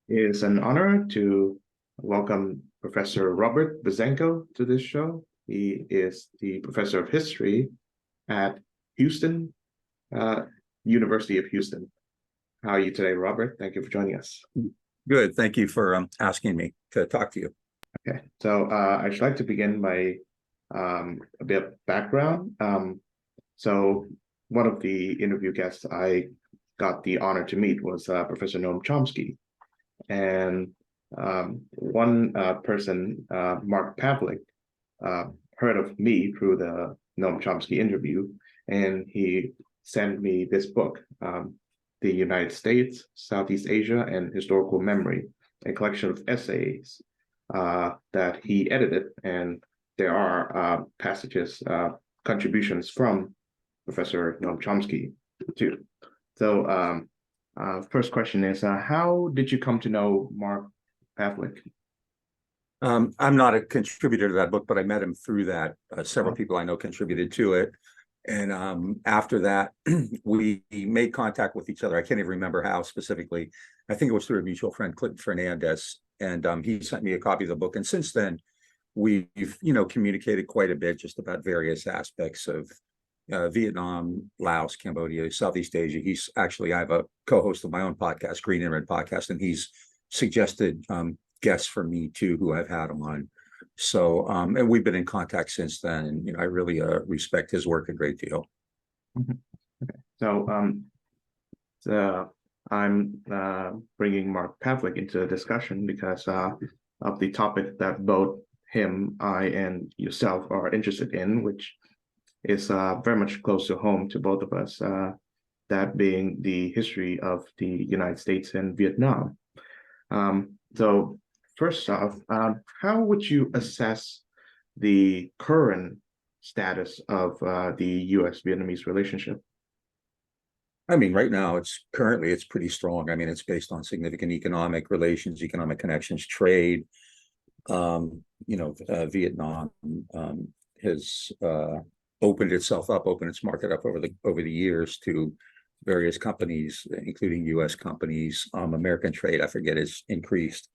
It is an honor to welcome Professor Robert Buzzanco to this show. He is the professor of history at Houston, University of Houston. How are you today, Robert? Thank you for joining us. Good. Thank you for asking me to talk to you. Okay, so I'd like to begin by a bit of background. So one of the interview guests I got the honor to meet was Professor Noam Chomsky. And one person, Mark Plick, heard of me through the Noam Chomsky interview, and he sent me this book, The United States, Southeast Asia, and Historical Memory, a collection of essays that he edited, and there are passages, contributions from Professor Noam Chomsky too. So first question is, how did you come to know Mark Plick? I'm not a contributor to that book, but I met him through that. Several people I know contributed to it. And after that, we made contact with each other. I can't even remember how specifically. I think it was through a mutual friend, Clinton Fernandez. And he sent me a copy of the book. And since then, we've, communicated quite a bit just about various aspects of Vietnam, Laos, Cambodia, Southeast Asia. I have a co-host of my own podcast, Green and Red Podcast, and he's suggested guests for me too, who I've had on. So, and we've been in contact since then. And, I really respect his work a great deal. Okay. So I'm bringing Mark Plick into the discussion because of the topic that both him, I, and yourself are interested in, which is very much close to home to both of us, that being the history of the United States and Vietnam. So first off, how would you assess the current status of the US-Vietnamese relationship? I mean, right now, it's pretty strong. I mean, it's based on significant economic relations, economic connections, trade. Vietnam has opened its market up over the years to various companies, including U.S. companies. American trade, I forget, has increased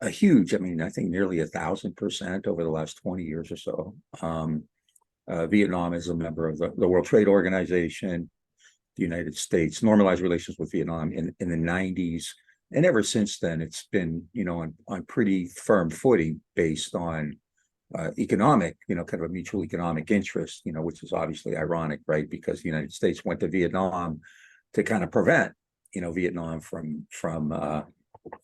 a huge. I mean, I think nearly 1,000% over the last 20 years or so. Vietnam is a member of the World Trade Organization. The United States normalized relations with Vietnam in the 90s. And ever since then, it's been, on pretty firm footing based on economic, kind of a mutual economic interest, which is obviously ironic, right? Because the United States went to Vietnam to kind of prevent, Vietnam from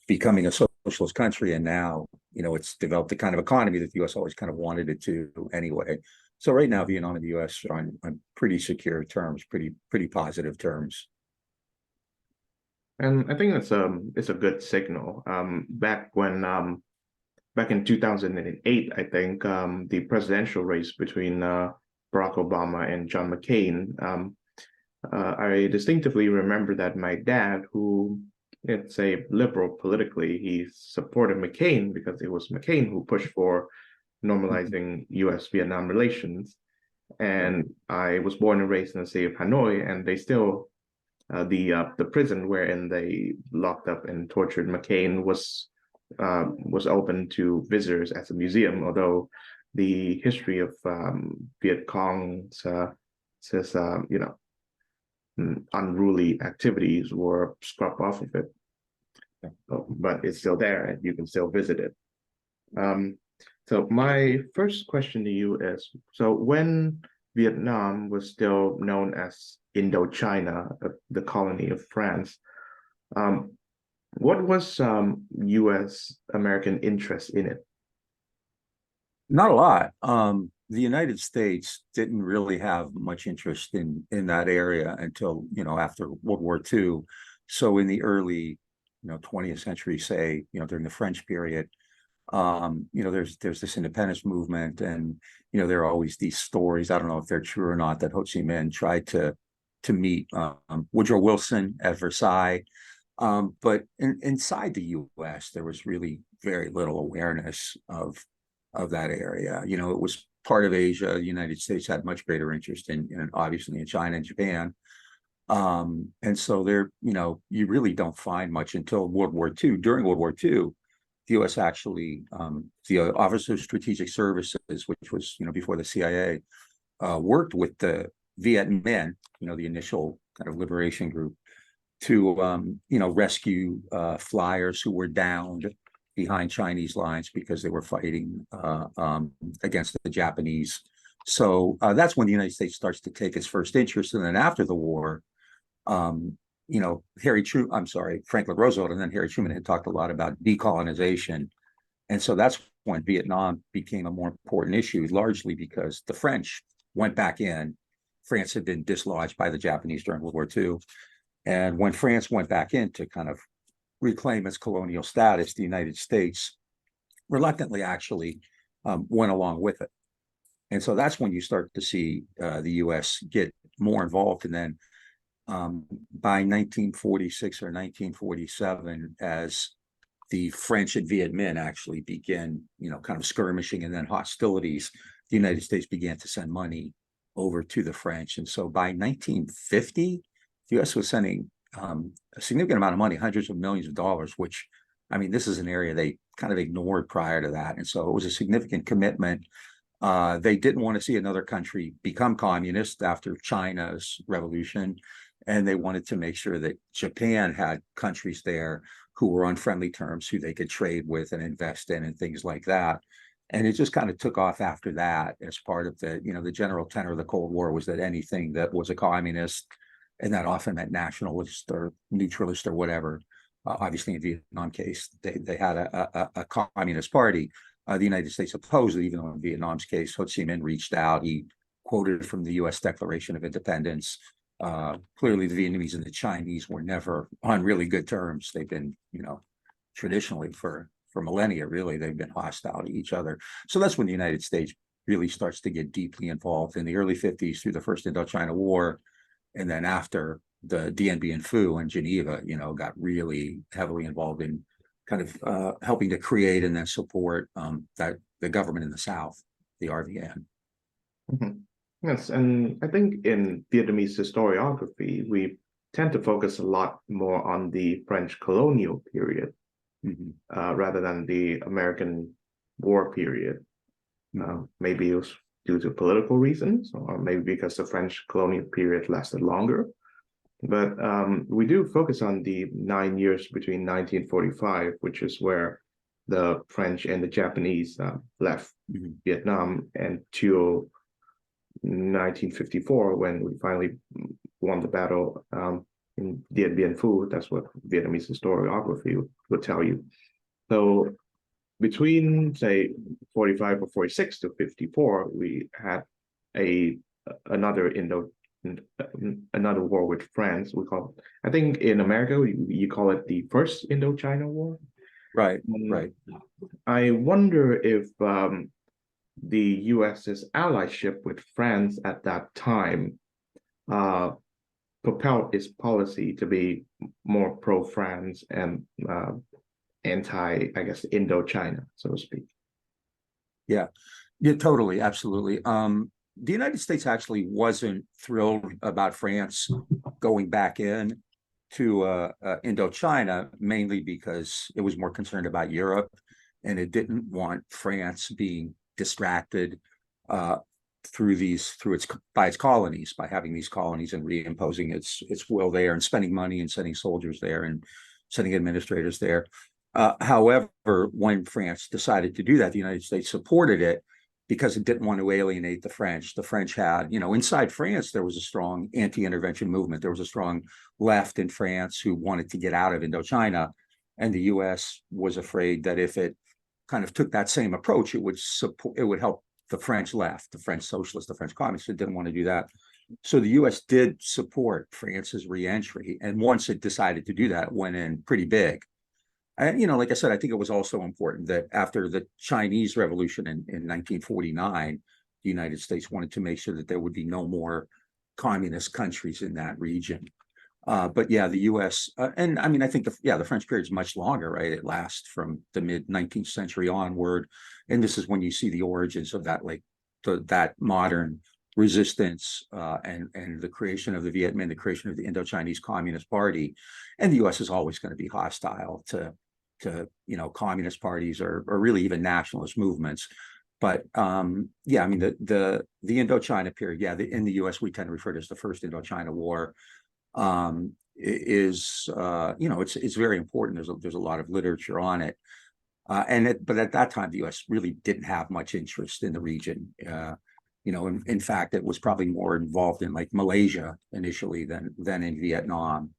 becoming a socialist country. And now, it's developed the kind of economy that the U.S. always kind of wanted it to anyway. So right now, Vietnam and the U.S. are on pretty secure terms, pretty positive terms. And I think it's a good signal. Back in 2008, I think the presidential race between Barack Obama and John McCain, I distinctively remember that my dad, who it's a liberal politically, he supported McCain because it was McCain who pushed for normalizing U.S.-Vietnam relations. And I was born and raised in the city of Hanoi, and they still the prison wherein they locked up and tortured McCain was open to visitors as a museum, although the history of Viet Cong says unruly activities were scrubbed off of it, but it's still there and you can still visit it. So my first question to you is, so when Vietnam was still known as Indochina, the colony of France, what was U.S.-American interest in it? Not a lot. The United States didn't really have much interest in that area until, after World War II. So in the early, 20th century, say, during the French period, there's this independence movement, and there are always these stories. I don't know if they're true or not, that Ho Chi Minh tried to meet Woodrow Wilson at Versailles. But inside the U.S., there was really very little awareness of that area. It was part of Asia. The United States had much greater interest in obviously in China and Japan. And so there, you really don't find much until World War II. During World War II, the U.S. actually, the Office of Strategic Services, which was, before the CIA, worked with the Viet Minh, the initial kind of liberation group, to, rescue flyers who were downed behind Chinese lines because they were fighting against the Japanese. So that's when the United States starts to take its first interest. And then after the war, Franklin Roosevelt and then Harry Truman had talked a lot about decolonization. And so that's when Vietnam became a more important issue, largely because the French went back in. France had been dislodged by the Japanese during World War II. And when France went back in to kind of reclaim its colonial status, the United States reluctantly actually went along with it. And so that's when you start to see the U.S. get more involved. And then by 1946 or 1947, as the French and Viet Minh actually begin, kind of skirmishing and then hostilities, the United States began to send money over to the French. And so by 1950, the U.S. was sending a significant amount of money, hundreds of millions of dollars, which, this is an area they kind of ignored prior to that. And so it was a significant commitment. They didn't want to see another country become communist after China's revolution. And they wanted to make sure that Japan had countries there who were on friendly terms, who they could trade with and invest in and things like that. And it just kind of took off after that as part of the, the general tenor of the Cold War was that anything that was a communist, and that often meant nationalist or neutralist or whatever. Obviously, in the Vietnam case, they had a communist party. The United States opposed it, even though in Vietnam's case, Ho Chi Minh reached out. He quoted from the U.S. Declaration of Independence. Clearly, the Vietnamese and the Chinese were never on really good terms. They've been, traditionally for millennia, really, they've been hostile to each other. So that's when the United States really starts to get deeply involved in the early 50s through the First Indochina War. And then after the Dien Bien Phu in Geneva, got really heavily involved in kind of helping to create and then support that the government in the South, the RVN. Mm-hmm. Yes, and I think in Vietnamese historiography, we tend to focus a lot more on the French colonial period rather than the American War period. Maybe it was due to political reasons, or maybe because the French colonial period lasted longer. But we do focus on the 9 years between 1945, which is where the French and the Japanese left Vietnam, and till 1954, when we finally won the battle in Dien Bien Phu. That's what Vietnamese historiography would tell you. So between, say, 45 or 46 to 54, we had another war with France. We call it, I think in America, you call it the First Indochina War. Right, right. I wonder if the US's allyship with France at that time propelled its policy to be more pro-France and anti, I guess, Indochina, so to speak. Yeah, totally, absolutely. The United States actually wasn't thrilled about France going back in to Indochina, mainly because it was more concerned about Europe, and it didn't want France being distracted by its colonies, by having these colonies and reimposing its will there and spending money and sending soldiers there and sending administrators there. However, when France decided to do that, the United States supported it because it didn't want to alienate the French. The French had, inside France, there was a strong anti-intervention movement. There was a strong left in France who wanted to get out of Indochina. And the US was afraid that if it kind of took that same approach, it would help the French left, the French socialists, the French communists. It didn't want to do that. So the US did support France's reentry. And once it decided to do that, it went in pretty big. And, like I said, I think it was also important that after the Chinese Revolution in 1949, the United States wanted to make sure that there would be no more communist countries in that region. But yeah, the U.S. And I mean, I think the French period is much longer, right? It lasts from the mid 19th century onward, and this is when you see the origins of that, like that modern resistance and the creation of the Viet Minh, the creation of the Indo-Chinese Communist Party. And the U.S. is always going to be hostile to communist parties or really even nationalist movements. But yeah, I mean, the Indochina period, yeah, in the U.S. we tend to refer to as the first Indochina War, is it's very important. There's a lot of literature on it. But at that time, the U.S. really didn't have much interest in the region. In fact, it was probably more involved in like Malaysia initially than in Vietnam.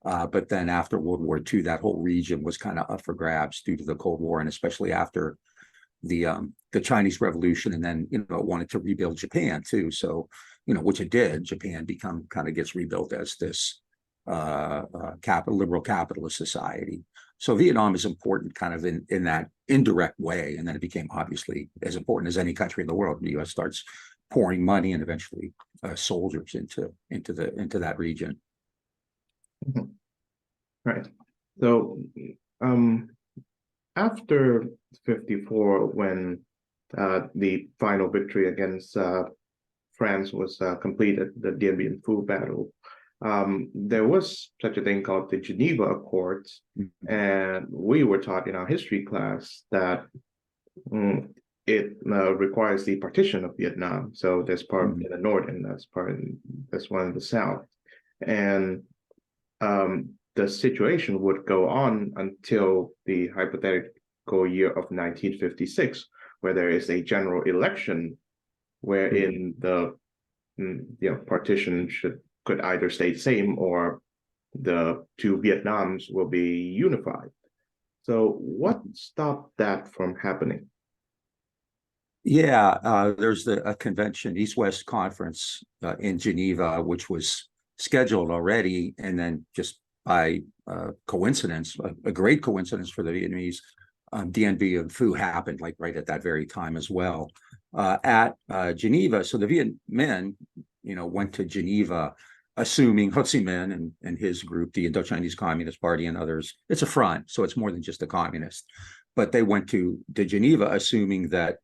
But then after World War II, that whole region was kind of up for grabs due to the Cold War, and especially after the Chinese Revolution, and then it wanted to rebuild Japan too. So which it did. Japan gets rebuilt as this liberal capitalist society. So Vietnam is important kind of in that indirect way, and then it became obviously as important as any country in the world. The U.S. starts pouring money and eventually soldiers into that region. Mm-hmm. Right. So after 54, when the final victory against France was completed, the Dien Bien Phu battle, there was such a thing called the Geneva Accords, and we were taught in our history class that it requires the partition of Vietnam. So there's part in the north, and that's one in the south, and the situation would go on until the hypothetical year of 1956, where there is a general election wherein the partition could either stay the same or the two Vietnams will be unified. So what stopped that from happening? Yeah, there's a convention, East-West Conference in Geneva, which was scheduled already, and then just by coincidence, a great coincidence for the Vietnamese, Dien Bien Phu happened like right at that very time as well at Geneva. So the Viet Minh, went to Geneva, assuming Ho Chi Minh and his group, the Indo-Chinese Communist Party and others, it's a front, so it's more than just a communist. But they went to Geneva assuming that,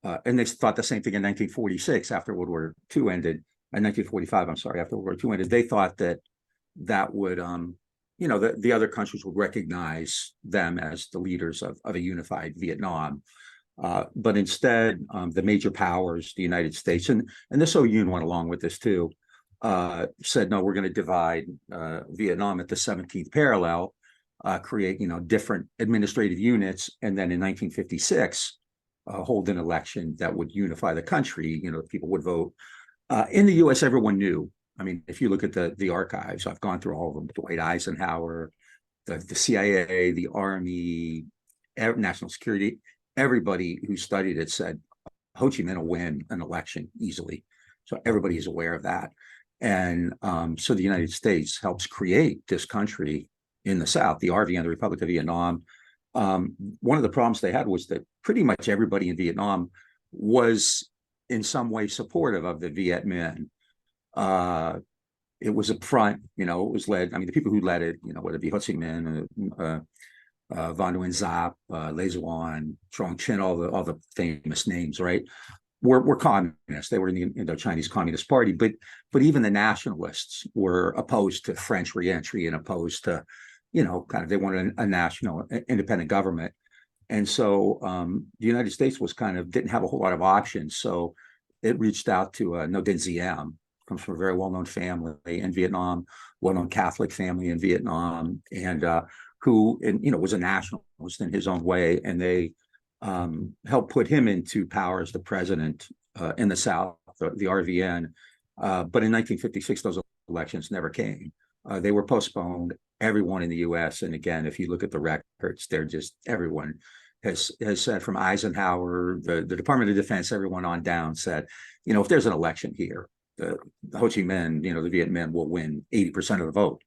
and they thought the same thing in 1946 after World War II ended, in 1945, I'm sorry, after World War II ended, they thought that would, the other countries would recognize them as the leaders of a unified Vietnam. But instead, the major powers, the United States, and the Soviet Union went along with this too, said, no, we're going to divide Vietnam at the 17th parallel, create, different administrative units, and then in 1956, hold an election that would unify the country. People would vote. In the U.S., everyone knew. I mean, if you look at the archives, I've gone through all of them, Dwight Eisenhower, the CIA, the Army, National Security, everybody who studied it said Ho Chi Minh will win an election easily. So everybody is aware of that. And so the United States helps create this country in the South, the RVN, the Republic of Vietnam. One of the problems they had was that pretty much everybody in Vietnam was in some way supportive of the Viet Minh. It was a front, it was led, I mean, the people who led it, whether it be Ho Chi Minh, Van Nguyen Giáp, Lê Duan, Trong Chin, all the famous names, right, were communists. They were in the Indo-Chinese Communist Party, but even the nationalists were opposed to French reentry and opposed to, they wanted a national independent government. And so the United States didn't have a whole lot of options. So it reached out to Ngo Dinh Diem, comes from a very well-known family in Vietnam, well-known Catholic family in Vietnam, and who was a nationalist in his own way, and they helped put him into power as the president in the South, the RVN. But in 1956, those elections never came. They were postponed. Everyone in the U.S., and again, if you look at the records, everyone has said, from Eisenhower, the Department of Defense, everyone on down said, if there's an election here, the Ho Chi Minh, the Viet Minh will win 80% of the vote.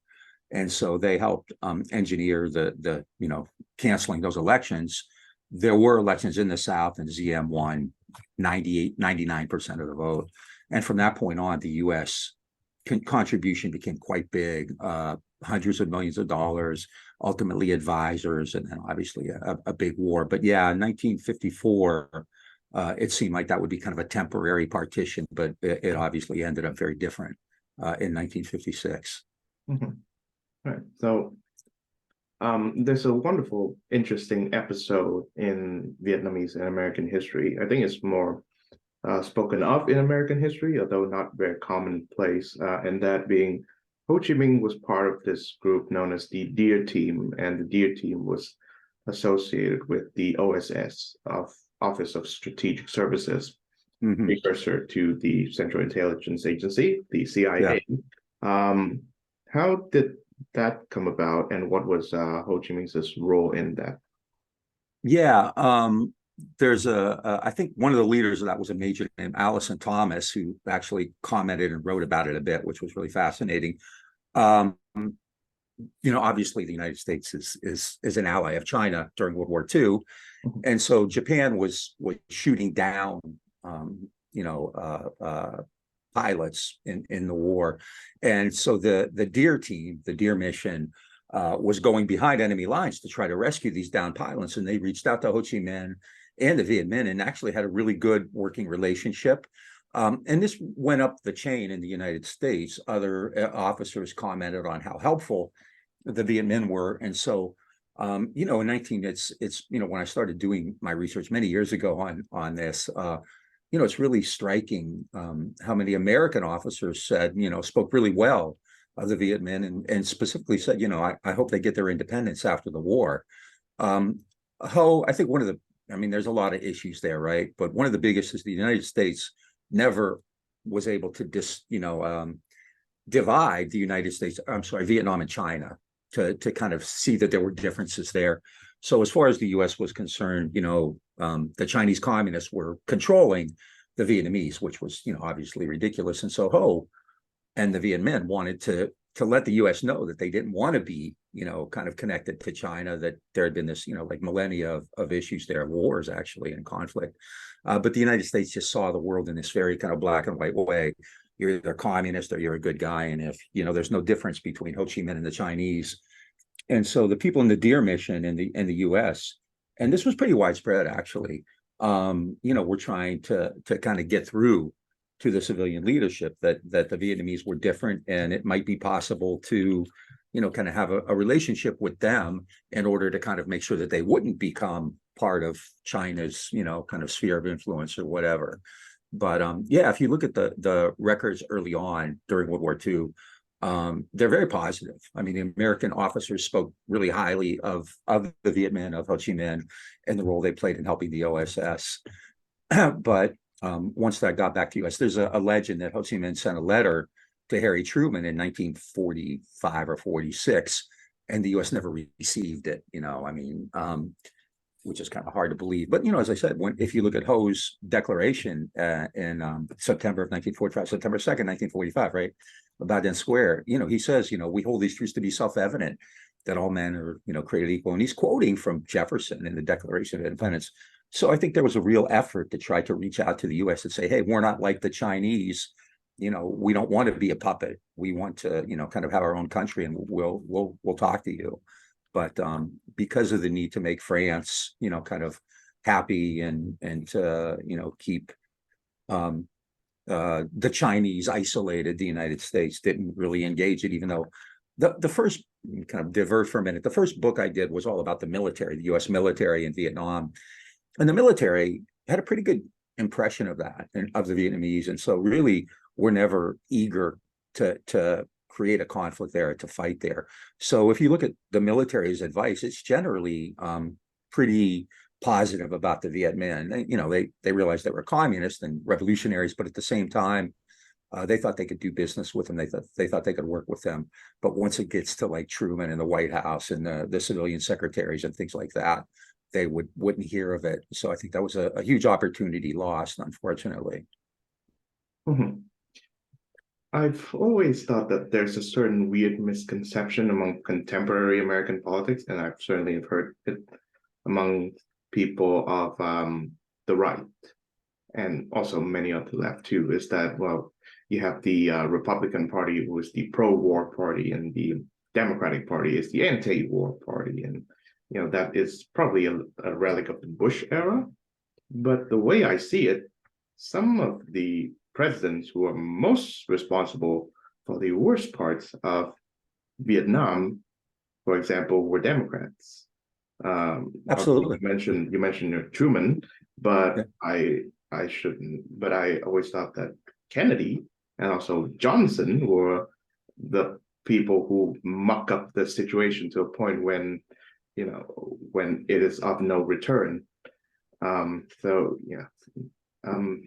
And so they helped engineer the canceling those elections. There were elections in the South, and Diem won 99% of the vote. And from that point on, the U.S. contribution became quite big, hundreds of millions of dollars, ultimately advisors, and then obviously a big war. But yeah, in 1954, it seemed like that would be kind of a temporary partition, but it obviously ended up very different in 1956. Mhm. Right. So there's a wonderful, interesting episode in Vietnamese and American history. I think it's more spoken of in American history, although not very commonplace, and that being Ho Chi Minh was part of this group known as the Deer Team, and the Deer Team was associated with the OSS, of Office of Strategic Services, Mm-hmm. precursor to the Central Intelligence Agency, the Yeah. CIA. How did that come about, and what was Ho Chi Minh's role in that? Yeah. There's I think one of the leaders of that was a major named Allison Thomas, who actually commented and wrote about it a bit, which was really fascinating. Um, Obviously the United States is an ally of China during World War II. Mhm. And so Japan was shooting down, pilots in the war. And so the Deer Team, the Deer mission, was going behind enemy lines to try to rescue these downed pilots. And they reached out to Ho Chi Minh and the Viet Minh and actually had a really good working relationship. And this went up the chain in the United States. Other officers commented on how helpful the Viet Minh were. And so, when I started doing my research many years ago on this, it's really striking how many American officers said, spoke really well of the Viet Minh and specifically said, I hope they get their independence after the war. I think there's a lot of issues there, right? But one of the biggest is the United States never was able to divide the United States, Vietnam and China to kind of see that there were differences there. So as far as the US was concerned, the Chinese communists were controlling the Vietnamese, which was, obviously ridiculous. And so Ho and the Viet Minh wanted to let the US know that they didn't want to be, kind of connected to China, that there had been this, like millennia of issues there, wars actually, and conflict. But the United States just saw the world in this very kind of black and white way. You're either communist or you're a good guy. And if, there's no difference between Ho Chi Minh and the Chinese. And so the people in the Deer mission in the US, and this was pretty widespread actually, were trying to kind of get through to the civilian leadership that the Vietnamese were different, and it might be possible to, kind of have a relationship with them in order to kind of make sure that they wouldn't become part of China's, kind of sphere of influence or whatever. But if you look at the records early on during World War II, they're very positive. I mean, the American officers spoke really highly of the Viet Minh, of Ho Chi Minh, and the role they played in helping the OSS. But once that got back to the US, there's a legend that Ho Chi Minh sent a letter to Harry Truman in 1945 or 46, and the US never received it, which is kind of hard to believe. But, as I said, if you look at Ho's declaration in September of 1945, September 2nd, 1945, right, about Baden Square, he says, we hold these truths to be self-evident, that all men are, created equal. And he's quoting from Jefferson in the Declaration of Independence. So I think there was a real effort to try to reach out to the US and say, hey, we're not like the Chinese. We don't want to be a puppet. We want to, kind of have our own country, and we'll talk to you. But because of the need to make France, kind of happy and to, keep the Chinese isolated, the United States didn't really engage it, even though the first, kind of divert for a minute, the first book I did was all about the military, the US military in Vietnam. And the military had a pretty good impression of that and of the Vietnamese. And so really were never eager to create a conflict there, to fight there. So if you look at the military's advice, it's generally pretty positive about the Viet Minh. They realized they were communists and revolutionaries, but at the same time, they thought they could do business with them. They thought they could work with them. But once it gets to like Truman and the White House and the civilian secretaries and things like that, they wouldn't hear of it. So I think that was a huge opportunity lost, unfortunately. Mhm. I've always thought that there's a certain weird misconception among contemporary American politics, and I've certainly heard it among people of the right, and also many of the left too, is that, well, you have the Republican Party, who is the pro-war party, and the Democratic Party is the anti-war party, and that is probably a relic of the Bush era. But the way I see it, some of the presidents who are most responsible for the worst parts of Vietnam, for example, were Democrats. Absolutely. You mentioned Truman, but Yeah. I shouldn't. But I always thought that Kennedy and also Johnson were the people who muck up the situation to a point when when it is of no return. So yeah. Um,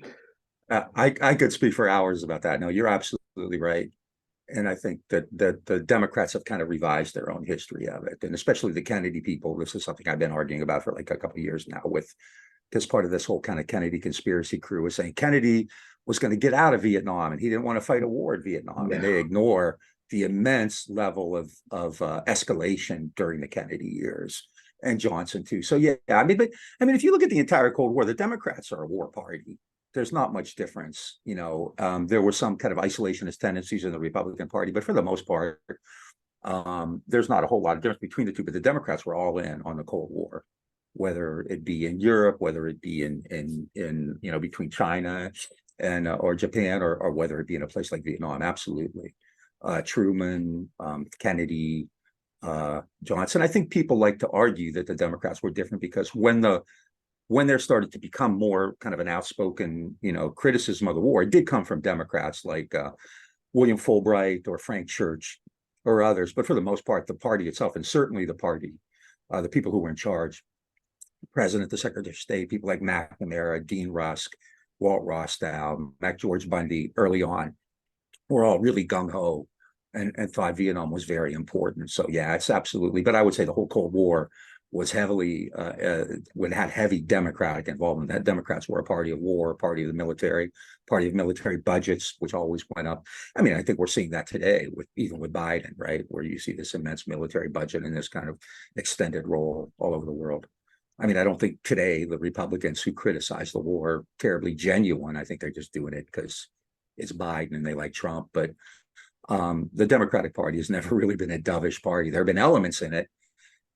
I could speak for hours about that. No, you're absolutely right. And I think that the Democrats have kind of revised their own history of it, and especially the Kennedy people. This is something I've been arguing about for like a couple of years now, with because part of this whole kind of Kennedy conspiracy crew was saying Kennedy was going to get out of Vietnam and he didn't want to fight a war in Vietnam, and yeah. they ignore the immense level of escalation during the Kennedy years, and Johnson too. So yeah, I mean, but I mean, if you look at the entire Cold War, the Democrats are a war party. There's not much difference. There were some kind of isolationist tendencies in the Republican Party, but for the most part, there's not a whole lot of difference between the two. But the Democrats were all in on the Cold War, whether it be in Europe, whether it be in between China and or Japan, or whether it be in a place like Vietnam. Absolutely. Truman, Kennedy, Johnson. I think people like to argue that the Democrats were different because when there started to become more kind of an outspoken, criticism of the war, it did come from Democrats like William Fulbright or Frank Church or others. But for the most part, the party itself, and certainly the party, the people who were in charge, the president, the secretary of state, people like McNamara, Dean Rusk, Walt Rostow, George Bundy, early on, were all really gung-ho and thought Vietnam was very important. So yeah, it's absolutely. But I would say the whole Cold War was heavily had heavy Democratic involvement. That Democrats were a party of war, party of the military, party of military budgets, which always went up. I mean, I think we're seeing that today even with Biden, right, where you see this immense military budget and this kind of extended role all over the world. I mean, I don't think today the Republicans who criticize the war are terribly genuine. I think they're just doing it because it's Biden and they like Trump. But the Democratic Party has never really been a dovish party. There have been elements in it,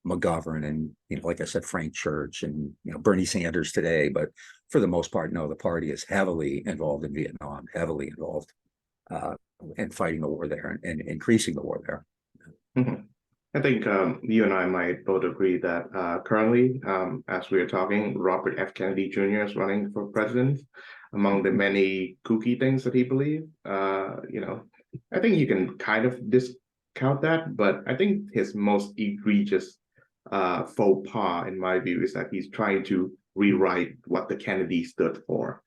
McGovern and, like I said, Frank Church and, Bernie Sanders today. But for the most part, no, the party is heavily involved in Vietnam, heavily involved in fighting the war there and increasing the war there. Mhm. I think you and I might both agree that currently, as we are talking, Robert F. Kennedy Jr. is running for president. Among the many kooky things that he believed, I think you can kind of discount that, but I think his most egregious faux pas, in my view, is that he's trying to rewrite what the Kennedy stood for.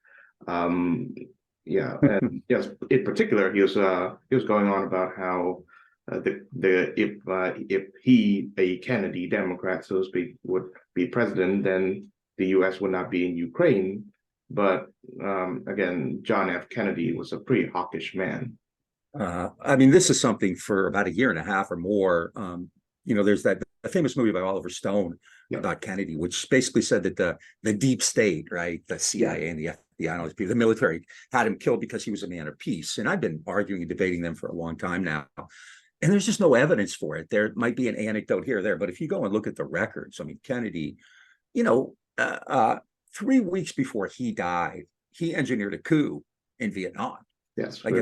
Yeah, and yes, in particular, he was going on about how if he, a Kennedy Democrat, so to speak, would be president, then the U.S. would not be in Ukraine. But again, John F. Kennedy was a pretty hawkish man. I mean, this is something for about a year and a half or more. There's that famous movie by Oliver Stone about Kennedy, which basically said that the deep state, right, the CIA and the FBI, and the military had him killed because he was a man of peace. And I've been arguing and debating them for a long time now. And there's just no evidence for it. There might be an anecdote here or there, but if you go and look at the records, I mean, Kennedy, 3 weeks before he died, he engineered a coup in Vietnam. Yes, like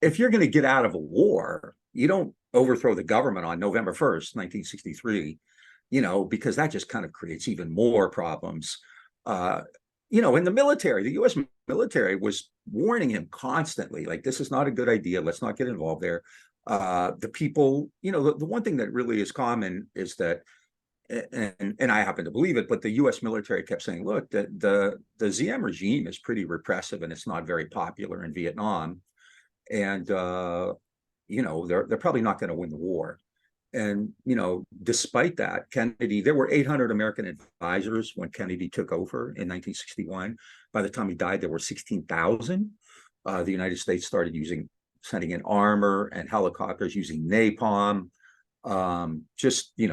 if you're going to get out of a war, you don't overthrow the government on November 1st, 1963, because that just kind of creates even more problems. In the military, the U.S. military was warning him constantly, like, this is not a good idea. Let's not get involved there. The people, the one thing that really is common is that, and I happen to believe it, but the U.S. military kept saying, look, the Diem regime is pretty repressive and it's not very popular in Vietnam. And, they're probably not going to win the war. And, despite that, Kennedy, there were 800 American advisors when Kennedy took over in 1961. By the time he died, there were 16,000. The United States started sending in armor and helicopters using napalm,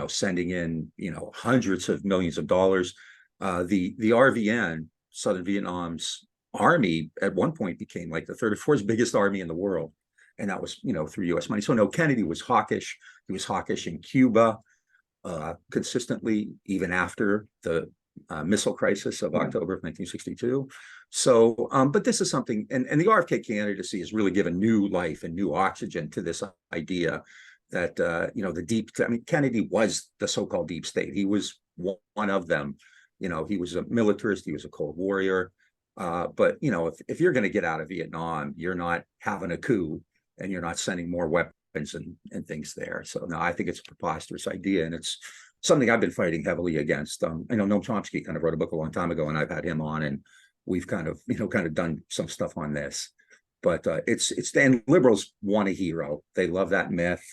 sending in, hundreds of millions of dollars. The RVN, Southern Vietnam's army, at one point became like the third or fourth biggest army in the world. And that was, through U.S. money. So no, Kennedy was hawkish. He was hawkish in Cuba consistently, even after the missile crisis of October of 1962. So, but this is something, and the RFK candidacy has really given new life and new oxygen to this idea that, the deep, I mean, Kennedy was the so-called deep state. He was one of them. He was a militarist, he was a Cold Warrior. But, if you're going to get out of Vietnam, you're not having a coup and you're not sending more weapons and things there. So, no, I think it's a preposterous idea. And it's something I've been fighting heavily against. I know Noam Chomsky kind of wrote a book a long time ago, and I've had him on, and we've kind of done some stuff on this. But and liberals want a hero. They love that myth.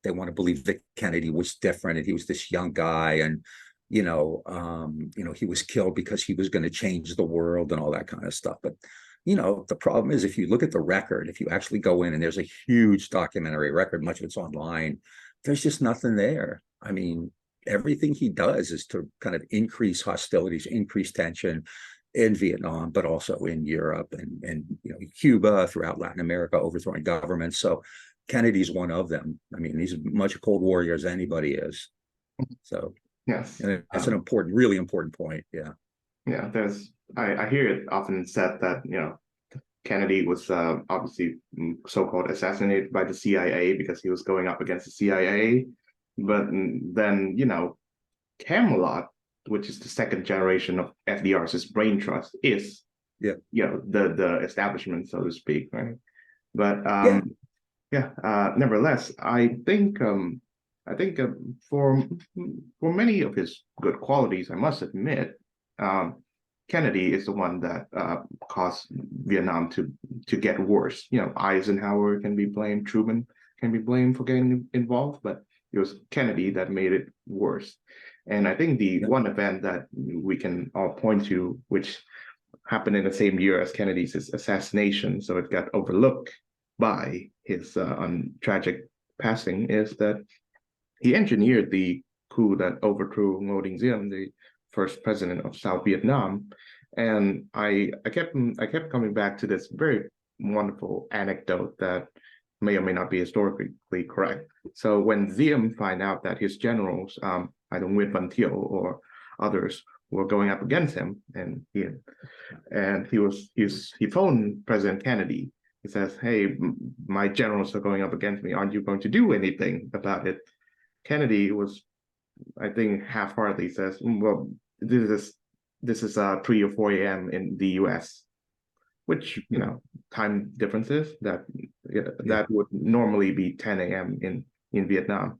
They want to believe that Kennedy was different and he was this young guy, and he was killed because he was going to change the world and all that kind of stuff. But the problem is, if you look at the record, if you actually go in, and there's a huge documentary record, much of it's online, there's just nothing there. I mean, everything he does is to kind of increase hostilities, increase tension in Vietnam, but also in Europe and Cuba, throughout Latin America, overthrowing governments. So Kennedy's one of them. I mean, he's as much a Cold Warrior as anybody is. So Yes, and that's an important, really important point. Yeah. Yeah, I hear it often said that Kennedy was obviously so-called assassinated by the CIA because he was going up against the CIA, but then Camelot, which is the second generation of FDR's brain trust, is the establishment, so to speak, right? But nevertheless, I think for many of his good qualities, I must admit, Kennedy is the one that caused Vietnam to get worse. Eisenhower can be blamed, Truman can be blamed for getting involved, but it was Kennedy that made it worse. And I think the one event that we can all point to, which happened in the same year as Kennedy's assassination, so it got overlooked by his tragic passing, is that he engineered the coup that overthrew Ngo Dinh Diem, the first president of South Vietnam. And I kept coming back to this very wonderful anecdote that may or may not be historically correct. So when Diem find out that his generals, either Nguyen Van Thieu or others, were going up against him, and he phoned President Kennedy. He says, "Hey, my generals are going up against me. Aren't you going to do anything about it?" Kennedy was, I think, half-heartedly says, "Well, this is 3 or 4 a.m. in the U.S." Which, time differences that would normally be 10 a.m. in Vietnam.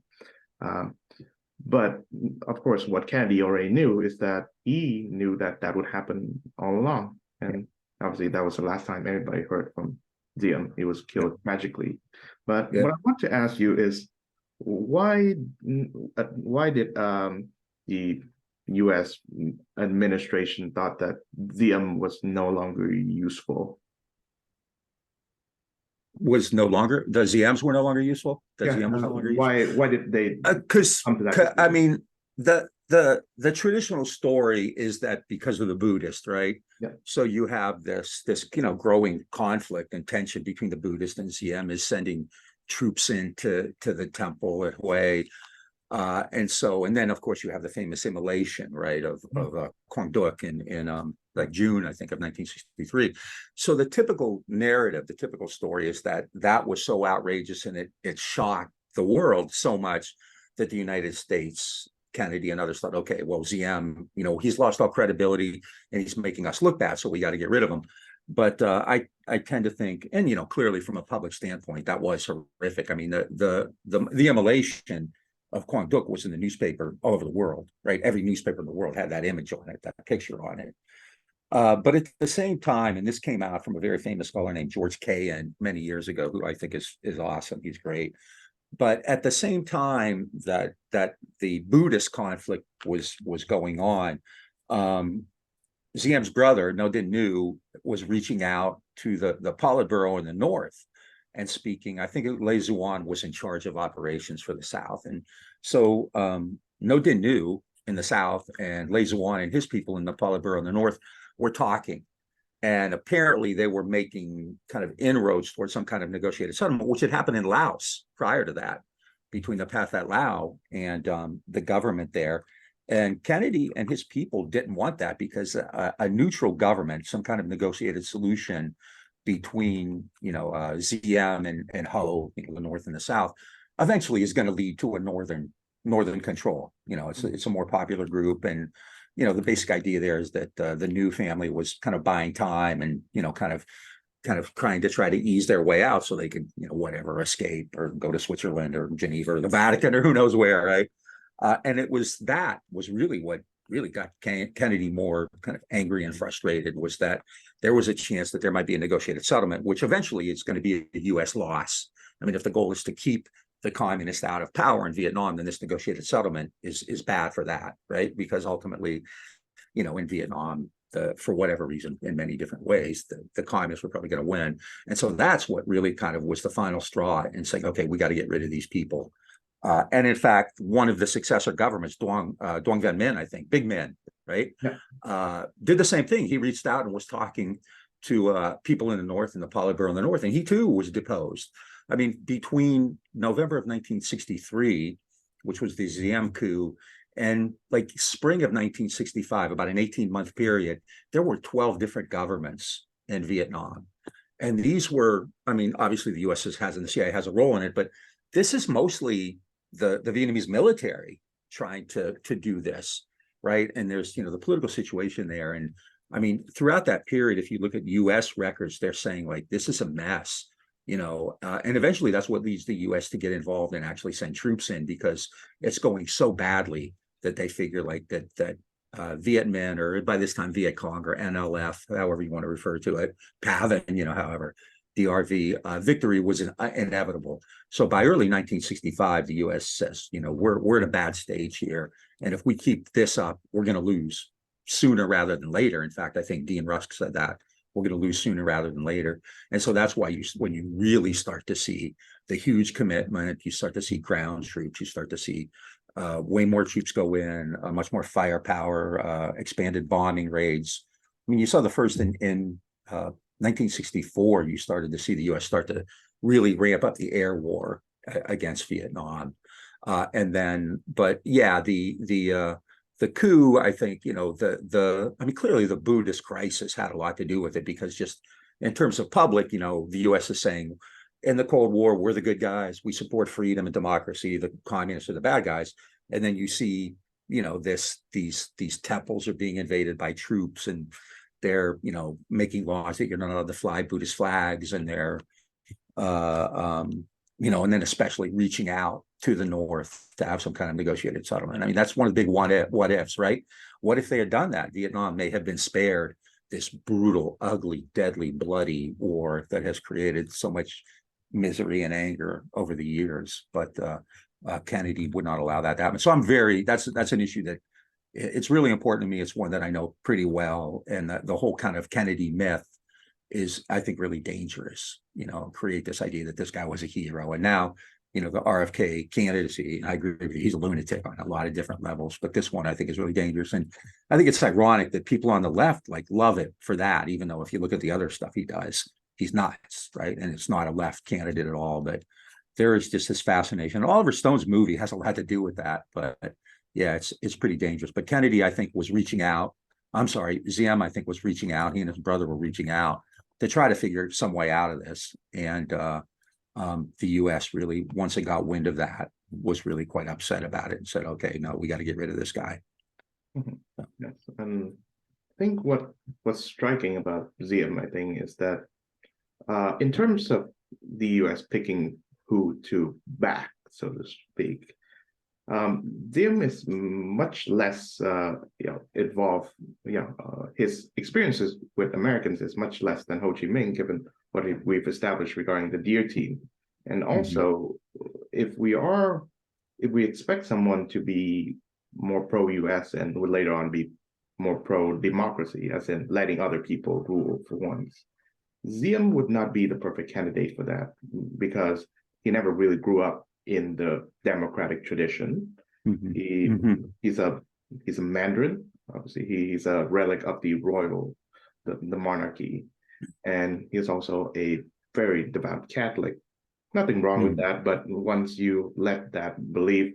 But of course, what Kennedy already knew is that he knew that would happen all along. And obviously that was the last time anybody heard from Diem. He was killed tragically. But what I want to ask you is, why did the U.S. administration thought that Diem was no longer useful? The ZMs were no longer useful? Why did they because come to that? I mean, the traditional story is that because of the Buddhist, right? Yeah. So you have this growing conflict and tension between the Buddhist, and ZM is sending troops into the temple at Hue. And then of course you have the famous immolation, right, of Quang Duc in like June, I think, of 1963. So the typical narrative, the typical story is that was so outrageous, and it shocked the world so much that the United States, Kennedy and others thought, okay, well, ZM, he's lost all credibility and he's making us look bad, so we got to get rid of him. But I tend to think, and clearly from a public standpoint, that was horrific. I mean, the immolation of Quang Duc was in the newspaper all over the world, right? Every newspaper in the world had that image on it, that picture on it. But at the same time, and this came out from a very famous scholar named George Cahen many years ago, who I think is awesome. He's great. But at the same time that the Buddhist conflict was going on, ZM's brother, Ngo Dinh Nhu, was reaching out to the Politburo in the North and speaking. I think Lê Duan was in charge of operations for the South. And so Ngo Dinh Nhu in the South and Lê Duan and his people in the Politburo in the North were talking. And apparently they were making kind of inroads towards some kind of negotiated settlement, which had happened in Laos prior to that, between the Pathet Lao and the government there. And Kennedy and his people didn't want that because a neutral government, some kind of negotiated solution between, ZM and Ho, the North and the South, eventually is going to lead to a northern control. It's a more popular group, and the basic idea there is that the new family was kind of buying time and kind of trying to try to ease their way out so they could whatever, escape or go to Switzerland or Geneva or the Vatican or who knows where, right? And it was really what really got Kennedy more kind of angry and frustrated, was that there was a chance that there might be a negotiated settlement, which eventually is going to be a U.S. loss. I mean, if the goal is to keep the communists out of power in Vietnam, then this negotiated settlement is bad for that, right? Because ultimately, in Vietnam, for whatever reason, in many different ways, the communists were probably going to win. And so that's what really kind of was the final straw in saying, okay, we got to get rid of these people. And in fact, one of the successor governments, Duong Van Minh, I think, Big Man, right, did the same thing. He reached out and was talking to people in the North and the Politburo in the North, and he too was deposed. I mean, between November of 1963, which was the Diem coup, and like spring of 1965, about an 18-month period, there were 12 different governments in Vietnam. And these were, I mean, obviously the US has and the CIA has a role in it, but this is mostly the Vietnamese military trying to do this, right? And there's, the political situation there. And I mean, throughout that period, if you look at US records, they're saying like, this is a mess, and eventually that's what leads the US to get involved and actually send troops in, because it's going so badly that they figure like that Viet Minh, or by this time Viet Cong or NLF, however you want to refer to it, PAVN, however, DRV, victory was inevitable. So by early 1965, the U.S. says, we're in a bad stage here, and if we keep this up, we're going to lose sooner rather than later. In fact, I think Dean Rusk said that we're going to lose sooner rather than later. And so that's why when you really start to see the huge commitment, you start to see ground troops, you start to see way more troops go in, much more firepower, expanded bombing raids. I mean, you saw the first in 1964, you started to see the U.S. start to really ramp up the air war against Vietnam, and then, but yeah, the coup, I think, I mean, clearly the Buddhist crisis had a lot to do with it, because just in terms of public, the U.S. is saying, in the Cold War, we're the good guys, we support freedom and democracy, the communists are the bad guys, and then you see, these temples are being invaded by troops, and they're, making laws that you're not allowed to fly Buddhist flags, and they're, and then especially reaching out to the North to have some kind of negotiated settlement. I mean, that's one of the big what ifs, right? What if they had done that? Vietnam may have been spared this brutal, ugly, deadly, bloody war that has created so much misery and anger over the years. But Kennedy would not allow that to happen. So that's an issue that it's really important to me. It's one that I know pretty well. And the whole kind of Kennedy myth is, I think, really dangerous, create this idea that this guy was a hero. And now, the RFK candidacy, I agree with you, he's a lunatic on a lot of different levels, but this one I think is really dangerous. And I think it's ironic that people on the left love it for that, even though if you look at the other stuff he does, he's nuts, right? And it's not a left candidate at all, but there is just this fascination. Oliver Stone's movie has a lot to do with that, but yeah, it's pretty dangerous. But Kennedy, I think, was reaching out. I'm sorry, Ziem, I think, was reaching out. He and his brother were reaching out to try to figure some way out of this. And the U.S. really, once it got wind of that, was really quite upset about it and said, okay, no, we got to get rid of this guy. Mm-hmm. Yes. And I think what's striking about Ziem, I think, is that in terms of the U.S. picking who to back, so to speak, Diem is much less, involved. His experiences with Americans is much less than Ho Chi Minh, given what we've established regarding the Deer Team. And also, if we expect someone to be more pro-US and would later on be more pro-democracy, as in letting other people rule for once, Diem would not be the perfect candidate for that, because he never really grew up in the democratic tradition. He's a Mandarin. Obviously, he's a relic of the the monarchy, and he's also a very devout Catholic. Nothing wrong with that, but once you let that belief,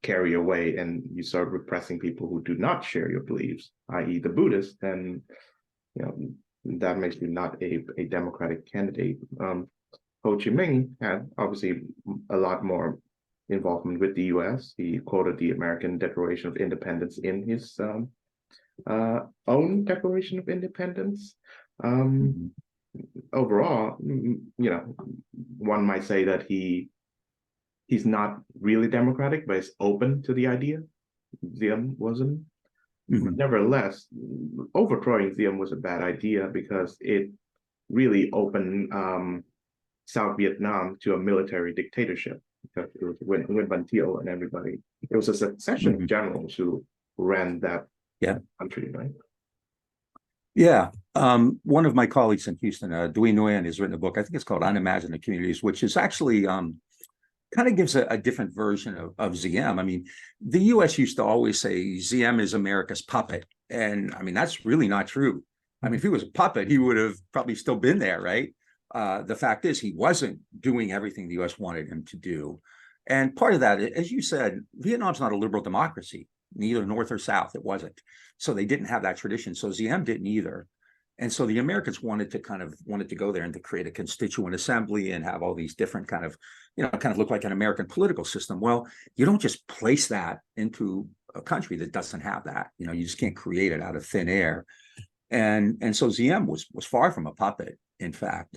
carry away and you start repressing people who do not share your beliefs, i.e. the Buddhists, then that makes you not a democratic candidate. Ho Chi Minh had obviously a lot more involvement with the US. He quoted the American Declaration of Independence in his own Declaration of Independence. Overall, one might say that he's not really democratic, but is open to the idea. Diem wasn't. Nevertheless, overthrowing Diem was a bad idea because it really opened South Vietnam to a military dictatorship. Because it was Nguyen Van Thieu and everybody. It was a succession of generals who ran that country, right? Yeah. One of my colleagues in Houston, Dwayne Nguyen, has written a book, I think it's called Unimagined Communities, which is actually kind of gives a different version of Diem. I mean, the US used to always say Diem is America's puppet. And I mean, that's really not true. I mean, if he was a puppet, he would have probably still been there, right? The fact is, he wasn't doing everything the US wanted him to do. And part of that, as you said, Vietnam's not a liberal democracy, neither North or South. It wasn't. So they didn't have that tradition. So Diem didn't either. And so the Americans wanted to go there and to create a constituent assembly and have all these different kind of look like an American political system. Well, you don't just place that into a country that doesn't have that. You just can't create it out of thin air. And so Diem was far from a puppet, in fact.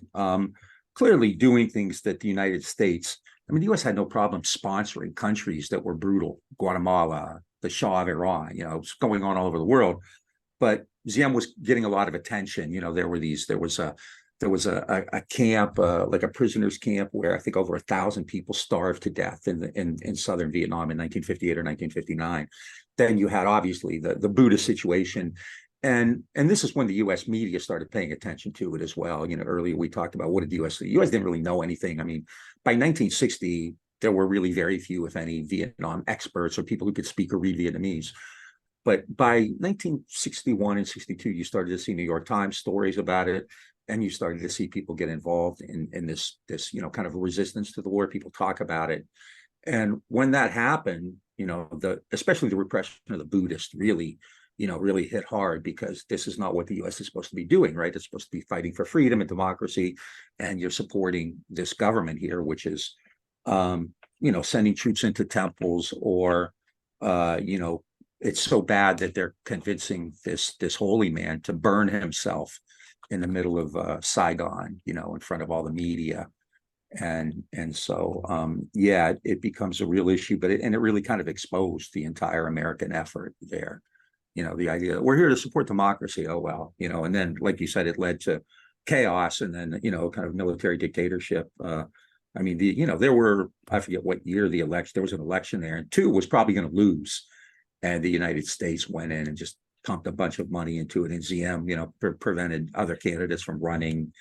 Clearly doing things that the United States, I mean, the US had no problem sponsoring countries that were brutal. Guatemala, the Shah of Iran, it's going on all over the world. But Diem was getting a lot of attention. There was a camp, like a prisoners camp, where I think over 1,000 people starved to death in southern Vietnam in 1958 or 1959. Then you had obviously the Buddhist situation. And this is when the US media started paying attention to it as well. Earlier we talked about what did the US do? The US didn't really know anything. I mean, by 1960, there were really very few, if any, Vietnam experts or people who could speak or read Vietnamese. But by 1961 and 62, you started to see New York Times stories about it, and you started to see people get involved in this kind of resistance to the war. People talk about it, and when that happened, especially the repression of the Buddhists really hit hard, because this is not what the U.S. is supposed to be doing, right? It's supposed to be fighting for freedom and democracy, and you're supporting this government here, which is, sending troops into temples, or, it's so bad that they're convincing this holy man to burn himself in the middle of Saigon, in front of all the media. And so, it becomes a real issue, but it really kind of exposed the entire American effort there. The idea that we're here to support democracy. Oh, well, and then, like you said, it led to chaos and then, kind of military dictatorship. I mean, there were, I forget what year there was an election there, and two was probably going to lose. And the United States went in and just pumped a bunch of money into it. And Diem, prevented other candidates from running.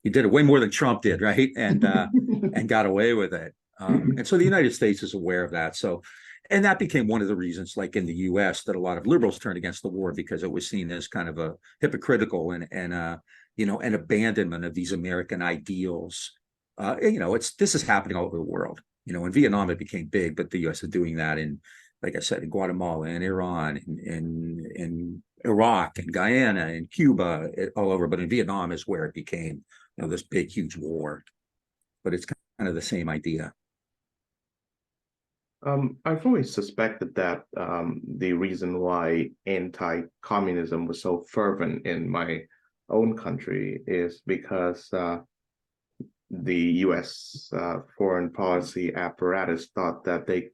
He did it way more than Trump did, right? And and got away with it. And so the United States is aware of that. So, and that became one of the reasons, like in the U.S., that a lot of liberals turned against the war, because it was seen as kind of a hypocritical and an abandonment of these American ideals. This is happening all over the world. In Vietnam it became big, but the U.S. is doing that in, like I said, in Guatemala and Iran, in Iraq and Guyana and Cuba, all over. But in Vietnam is where it became, this big, huge war. But it's kind of the same idea. I've always suspected that the reason why anti-communism was so fervent in my own country is because the U.S. Foreign policy apparatus thought that they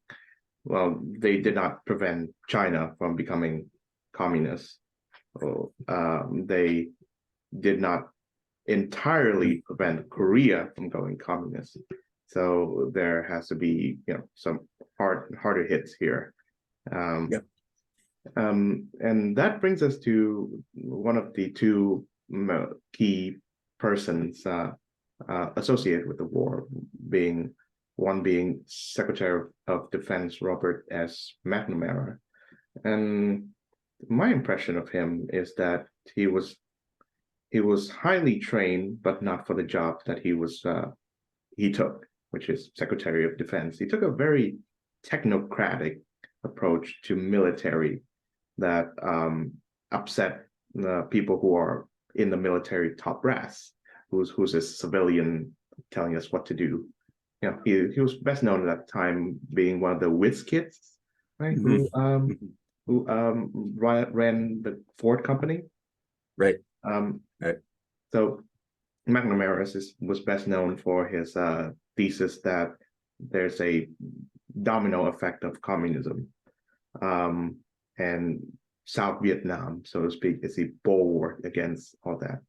did not prevent China from becoming communist. They did not entirely prevent Korea from going communist. So there has to be, some harder hits here. And that brings us to one of the two key persons associated with the war, being Secretary of Defense Robert S. McNamara. And my impression of him is that he was highly trained, but not for the job that he took, which is Secretary of Defense. He took a very technocratic approach to military that upset the people who are in the military top brass, who's a civilian telling us what to do. You know, he was best known at that time being one of the whiz kids, right? Who ran the Ford company. Right. Right. So McNamara was best known for his thesis that there's a domino effect of communism, and South Vietnam, so to speak, is a bulwark against all that.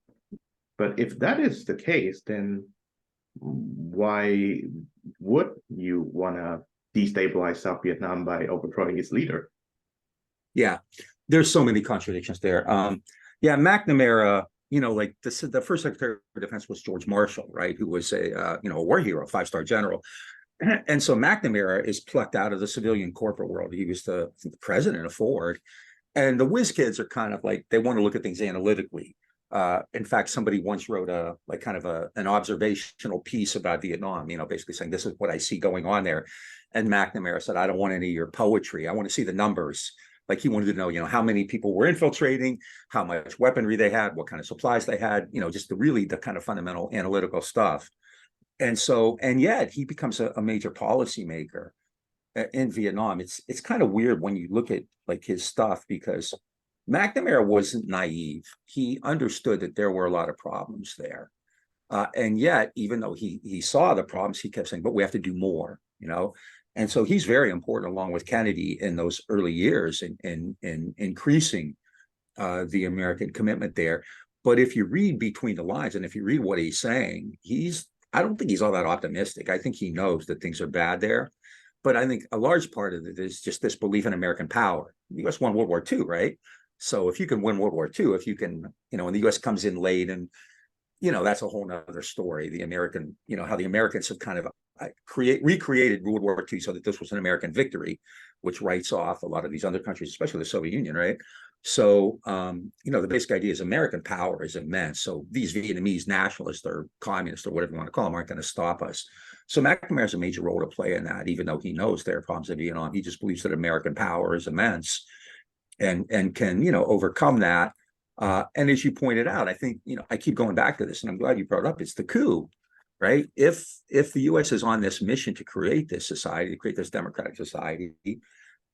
But if that is the case, then why would you want to destabilize South Vietnam by overthrowing its leader? Yeah, there's so many contradictions there. Yeah, McNamara, like the first Secretary of Defense was George Marshall, right? Who was a war hero, 5-star general. And so McNamara is plucked out of the civilian corporate world. He was the president of Ford. And the whiz kids are kind of like, they want to look at things analytically. In fact, somebody once wrote an observational piece about Vietnam, basically saying, this is what I see going on there. And McNamara said, I don't want any of your poetry. I want to see the numbers. Like he wanted to know, how many people were infiltrating, how much weaponry they had, what kind of supplies they had, just the kind of fundamental analytical stuff. And yet he becomes a major policymaker in Vietnam. It's kind of weird when you look at like his stuff, because McNamara wasn't naive. He understood that there were a lot of problems there. And yet, even though he saw the problems, he kept saying, but we have to do more, And so he's very important, along with Kennedy, in those early years in increasing the American commitment there. But if you read between the lines, and if you read what he's saying, I don't think he's all that optimistic. I think he knows that things are bad there. But I think a large part of it is just this belief in American power. The U.S. won World War II, right? So if you can win World War II, if you can, and the U.S. comes in late, and, that's a whole nother story. The American, how the Americans have kind of recreated World War II so that this was an American victory, which writes off a lot of these other countries, especially the Soviet Union, right? So, the basic idea is American power is immense. So these Vietnamese nationalists or communists or whatever you want to call them aren't going to stop us. So McNamara has a major role to play in that, even though he knows there are problems in Vietnam. He just believes that American power is immense and can, overcome that. And as you pointed out, I think, I keep going back to this, and I'm glad you brought it up. It's the coup, right? If the U.S. is on this mission to create this society, to create this democratic society,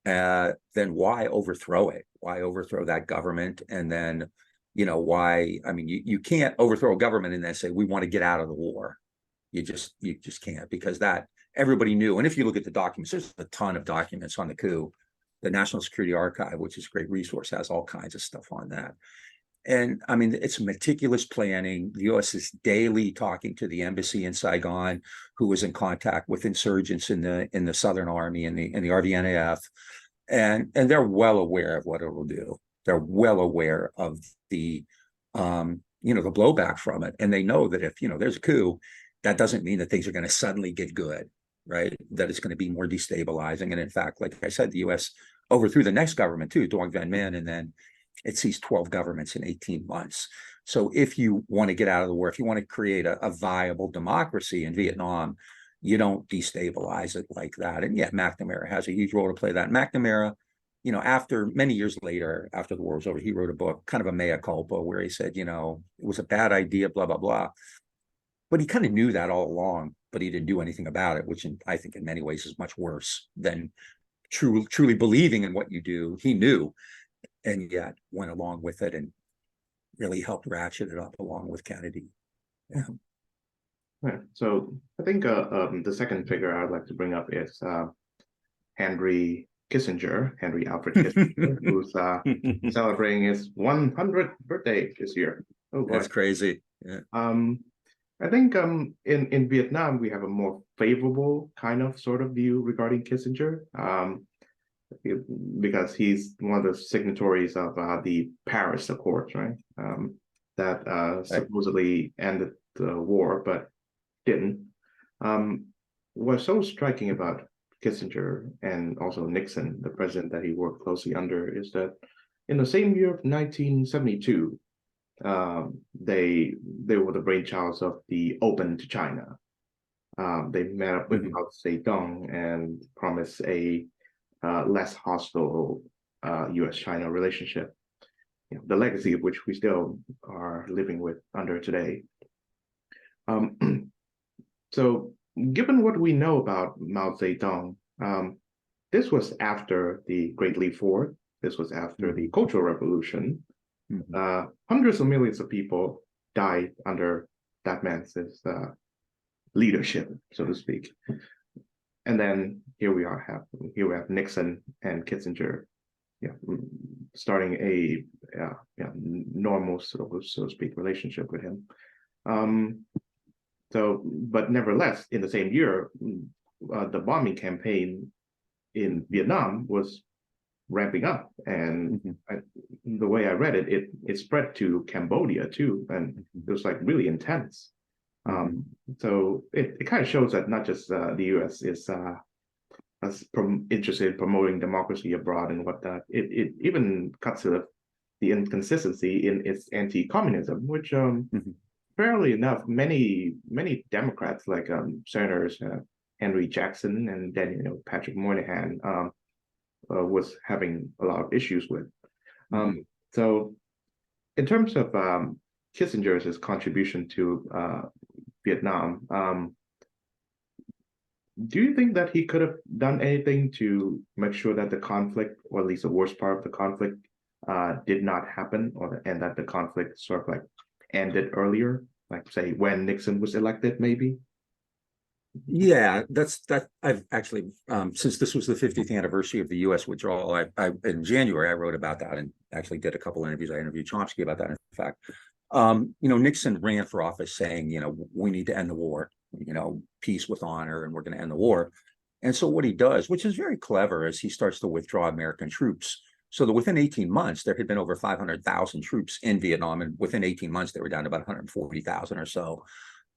then why overthrow it? Why overthrow that government? And then, why? I mean, you can't overthrow a government and then say we want to get out of the war. You just can't, because that everybody knew. And if you look at the documents, there's a ton of documents on the coup. The National Security Archive, which is a great resource, has all kinds of stuff on that. And I mean, it's meticulous planning. The U.S. is daily talking to the embassy in Saigon, who was in contact with insurgents in the Southern Army and the RVNAF, and they're well aware of what it will do. They're well aware of the the blowback from it, and they know that if there's a coup, that doesn't mean that things are going to suddenly get good, right? That it's going to be more destabilizing. And in fact, like I said, the U.S. overthrew the next government too, Duong Van Minh, and then it seized 12 governments in 18 months. So if you want to get out of the war, if you want to create a viable democracy in Vietnam, you don't destabilize it like that. And yet McNamara has a huge role to play that. McNamara, after many years later, after the war was over, he wrote a book, kind of a mea culpa, where he said, it was a bad idea, blah, blah, blah. But he kind of knew that all along, but he didn't do anything about it, which I think in many ways is much worse than truly believing in what you do. He knew, and yet went along with it and really helped ratchet it up along with Kennedy. Yeah. Right. So I think the second figure I'd like to bring up is Henry Alfred Kissinger, who's celebrating his 100th birthday this year. Oh boy. That's crazy. Yeah. I think in Vietnam we have a more favorable kind of sort of view regarding Kissinger. Because he's one of the signatories of the Paris Accords, right? That supposedly ended the war, but didn't. What's so striking about Kissinger and also Nixon, the president that he worked closely under, is that in the same year of 1972, they were the brainchilds of the Open to China They met up with Mao Zedong and promised a less hostile U.S.-China relationship, the legacy of which we still are living with under today. So, given what we know about Mao Zedong, this was after the Great Leap Forward. This was after the Cultural Revolution. Hundreds of millions of people died under that man's leadership, so to speak. And then here we have Nixon and Kissinger, starting a normal, so to speak, relationship with him. But nevertheless, in the same year, the bombing campaign in Vietnam was ramping up, and the way I read it, it spread to Cambodia too, and it was like really intense. So it kind of shows that not just the U.S. is interested in promoting democracy abroad and whatnot. It even cuts to the inconsistency in its anti-communism, which fairly enough, many Democrats like Senators Henry Jackson and then Patrick Moynihan was having a lot of issues with. So in terms of Kissinger's contribution to Vietnam, do you think that he could have done anything to make sure that the conflict, or at least the worst part of the conflict, did not happen, and that the conflict sort of like ended earlier, like say when Nixon was elected, maybe? Yeah, I've actually, since this was the 50th anniversary of the U.S. withdrawal, I in January I wrote about that and actually did a couple interviews. I interviewed Chomsky about that. In fact, Nixon ran for office saying, we need to end the war, peace with honor, and we're going to end the war. And so what he does, which is very clever, is he starts to withdraw American troops. So that within 18 months, there had been over 500,000 troops in Vietnam, and within 18 months, they were down to about 140,000 or so.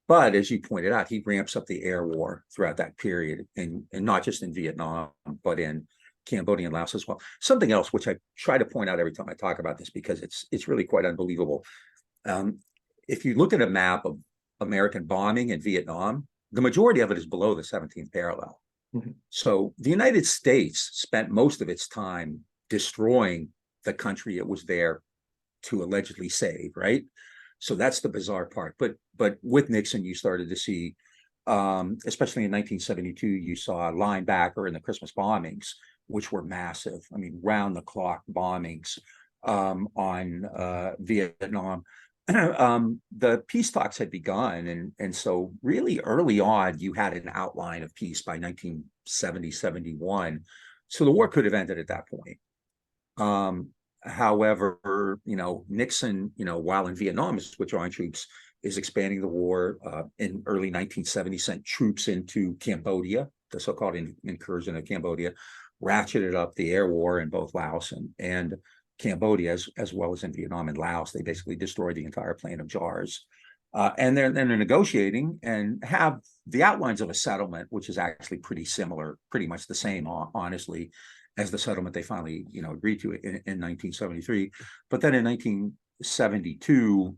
But as you pointed out, he ramps up the air war throughout that period, and not just in Vietnam, but in Cambodia and Laos as well. Something else, which I try to point out every time I talk about this, because it's really quite unbelievable. If you look at a map of American bombing in Vietnam, the majority of it is below the 17th parallel. So the United States spent most of its time destroying the country it was there to allegedly save, right? So that's the bizarre part. But with Nixon, you started to see, especially in 1972, you saw Linebacker and the Christmas bombings, which were massive. I mean, round-the-clock bombings on Vietnam. The peace talks had begun, and so really early on, you had an outline of peace by 1970, 71. So the war could have ended at that point. However, Nixon, while in Vietnam is withdrawing troops, is expanding the war. In early 1970, sent troops into Cambodia, the so-called incursion of Cambodia, ratcheted up the air war in both Laos and Cambodia, as well as in Vietnam and Laos. They basically destroyed the entire plain of jars. And they're negotiating and have the outlines of a settlement, which is actually pretty similar, pretty much the same, honestly, as the settlement they finally, agreed to in 1973. But then in 1972,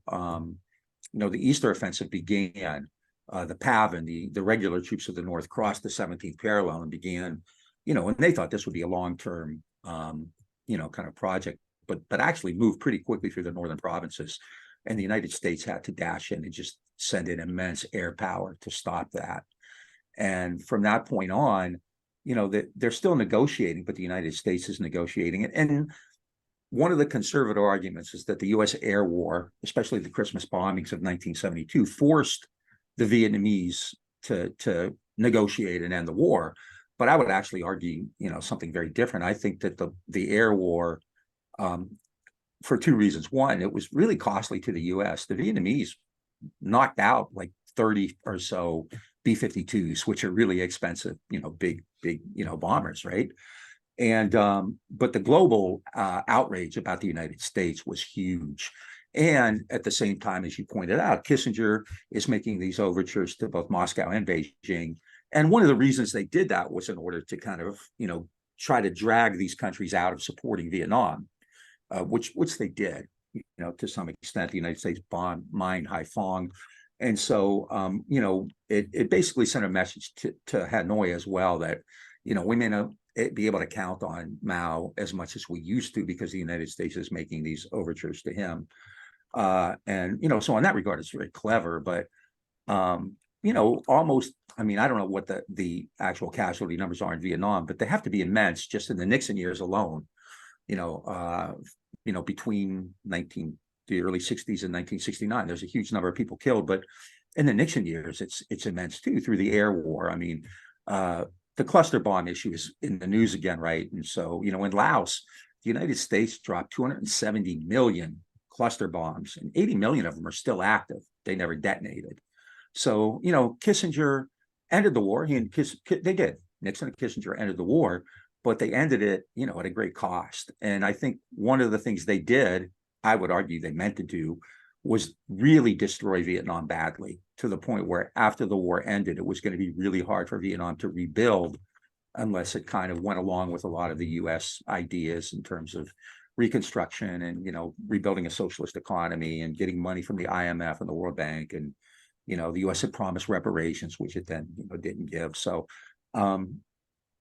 the Easter Offensive began. The PAV and the regular troops of the North crossed the 17th parallel and began, and they thought this would be a long-term, kind of project, but actually moved pretty quickly through the northern provinces. And the United States had to dash in and just send in immense air power to stop that. And from that point on, they're still negotiating, but the United States is negotiating. And one of the conservative arguments is that the U.S. air war, especially the Christmas bombings of 1972, forced the Vietnamese to negotiate and end the war. But I would actually argue, something very different. I think that the air war, for two reasons. One, it was really costly to the U.S. The Vietnamese knocked out like 30 or so B-52s, which are really expensive, big, bombers, right? And but the global outrage about the United States was huge. And at the same time, as you pointed out, Kissinger is making these overtures to both Moscow and Beijing. And one of the reasons they did that was in order to kind of, try to drag these countries out of supporting Vietnam, which they did, to some extent. The United States mined Haiphong, And so, it basically sent a message to Hanoi as well that, we may not be able to count on Mao as much as we used to because the United States is making these overtures to him. So in that regard, it's very clever, but, almost, I mean, I don't know what the actual casualty numbers are in Vietnam, but they have to be immense just in the Nixon years alone, between the early 60s and 1969, there's a huge number of people killed, but in the Nixon years, it's immense too, through the air war. I mean, the cluster bomb issue is in the news again, right? And so, in Laos, the United States dropped 270 million cluster bombs, and 80 million of them are still active. They never detonated. So, Kissinger ended the war. They did. Nixon and Kissinger ended the war, but they ended it, at a great cost. And I think one of the things they did, I would argue they meant to do, was really destroy Vietnam badly, to the point where after the war ended, it was going to be really hard for Vietnam to rebuild unless it kind of went along with a lot of the US ideas in terms of reconstruction and, rebuilding a socialist economy and getting money from the IMF and the World Bank. And, the US had promised reparations, which it then, didn't give. So,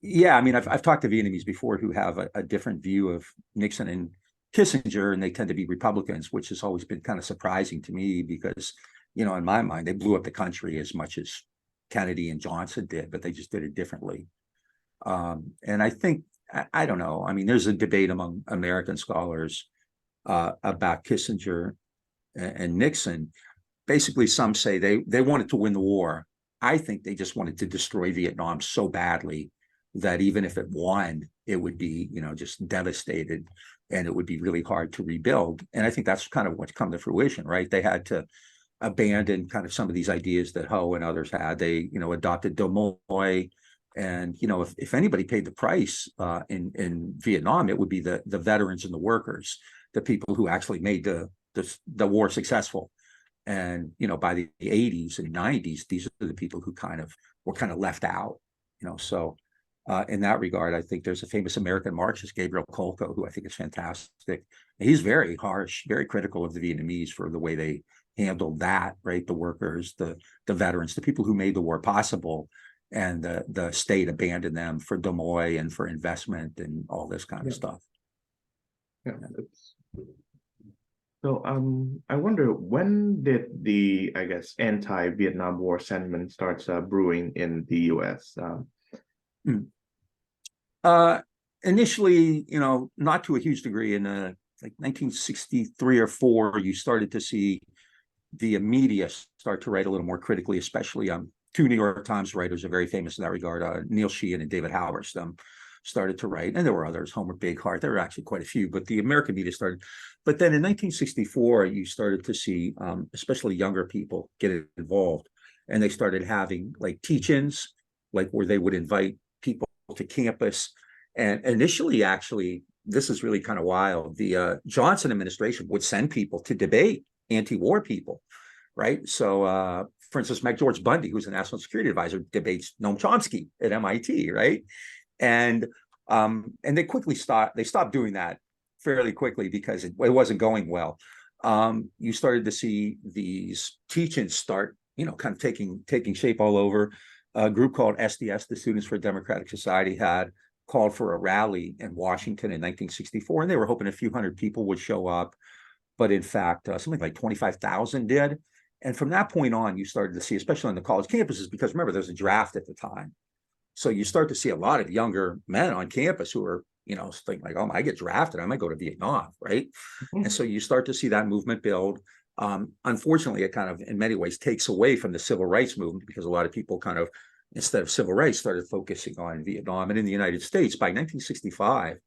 yeah, I mean, I've talked to Vietnamese before who have a different view of Nixon and Kissinger, and they tend to be Republicans, which has always been kind of surprising to me because, in my mind, they blew up the country as much as Kennedy and Johnson did, but they just did it differently. And I think, I don't know, I mean, there's a debate among American scholars about Kissinger and Nixon. Basically, some say they wanted to win the war. I think they just wanted to destroy Vietnam so badly that even if it won, it would be, just devastated, and it would be really hard to rebuild. And I think that's kind of what's come to fruition, right? They had to abandon kind of some of these ideas that Ho and others had. They, adopted Doi Moi. And, if anybody paid the price in Vietnam, it would be the veterans and the workers, the people who actually made the war successful. And, by the 80s and 90s, these are the people who were kind of left out, so in that regard, I think there's a famous American Marxist, Gabriel Kolko, who I think is fantastic. He's very harsh, very critical of the Vietnamese for the way they handled that, right? The workers, the veterans, the people who made the war possible, and the state abandoned them for Doi Moi and for investment and all this kind of stuff. Yeah. So I wonder, when did the, I guess, anti-Vietnam War sentiment starts brewing in the US? Initially, not to a huge degree. In like 1963 or 4, you started to see the media start to write a little more critically, especially two New York Times writers are very famous in that regard, Neil Sheehan and David Halberstam started to write, and there were others, Homer Bighart, there were actually quite a few, but the American media started. But then in 1964, you started to see, especially younger people get involved, and they started having like teach-ins, like where they would invite people to campus. And initially, actually, this is really kind of wild. The Johnson administration would send people to debate anti-war people, right? So, for instance, George Bundy, who's a national security advisor, debates Noam Chomsky at MIT, right? And they stopped doing that fairly quickly because it wasn't going well. You started to see these teach-ins start, kind of taking shape all over. A group called SDS, the Students for a Democratic Society, had called for a rally in Washington in 1964, and they were hoping a few hundred people would show up. But in fact, something like 25,000 did. And from that point on, you started to see, especially on the college campuses, because remember, there's a draft at the time. So you start to see a lot of younger men on campus who are, thinking like, oh, I get drafted, I might go to Vietnam, right? Mm-hmm. And so you start to see that movement build. Unfortunately, it kind of, in many ways, takes away from the civil rights movement because a lot of people kind of, instead of civil rights, started focusing on Vietnam. And in the United States, by 1965,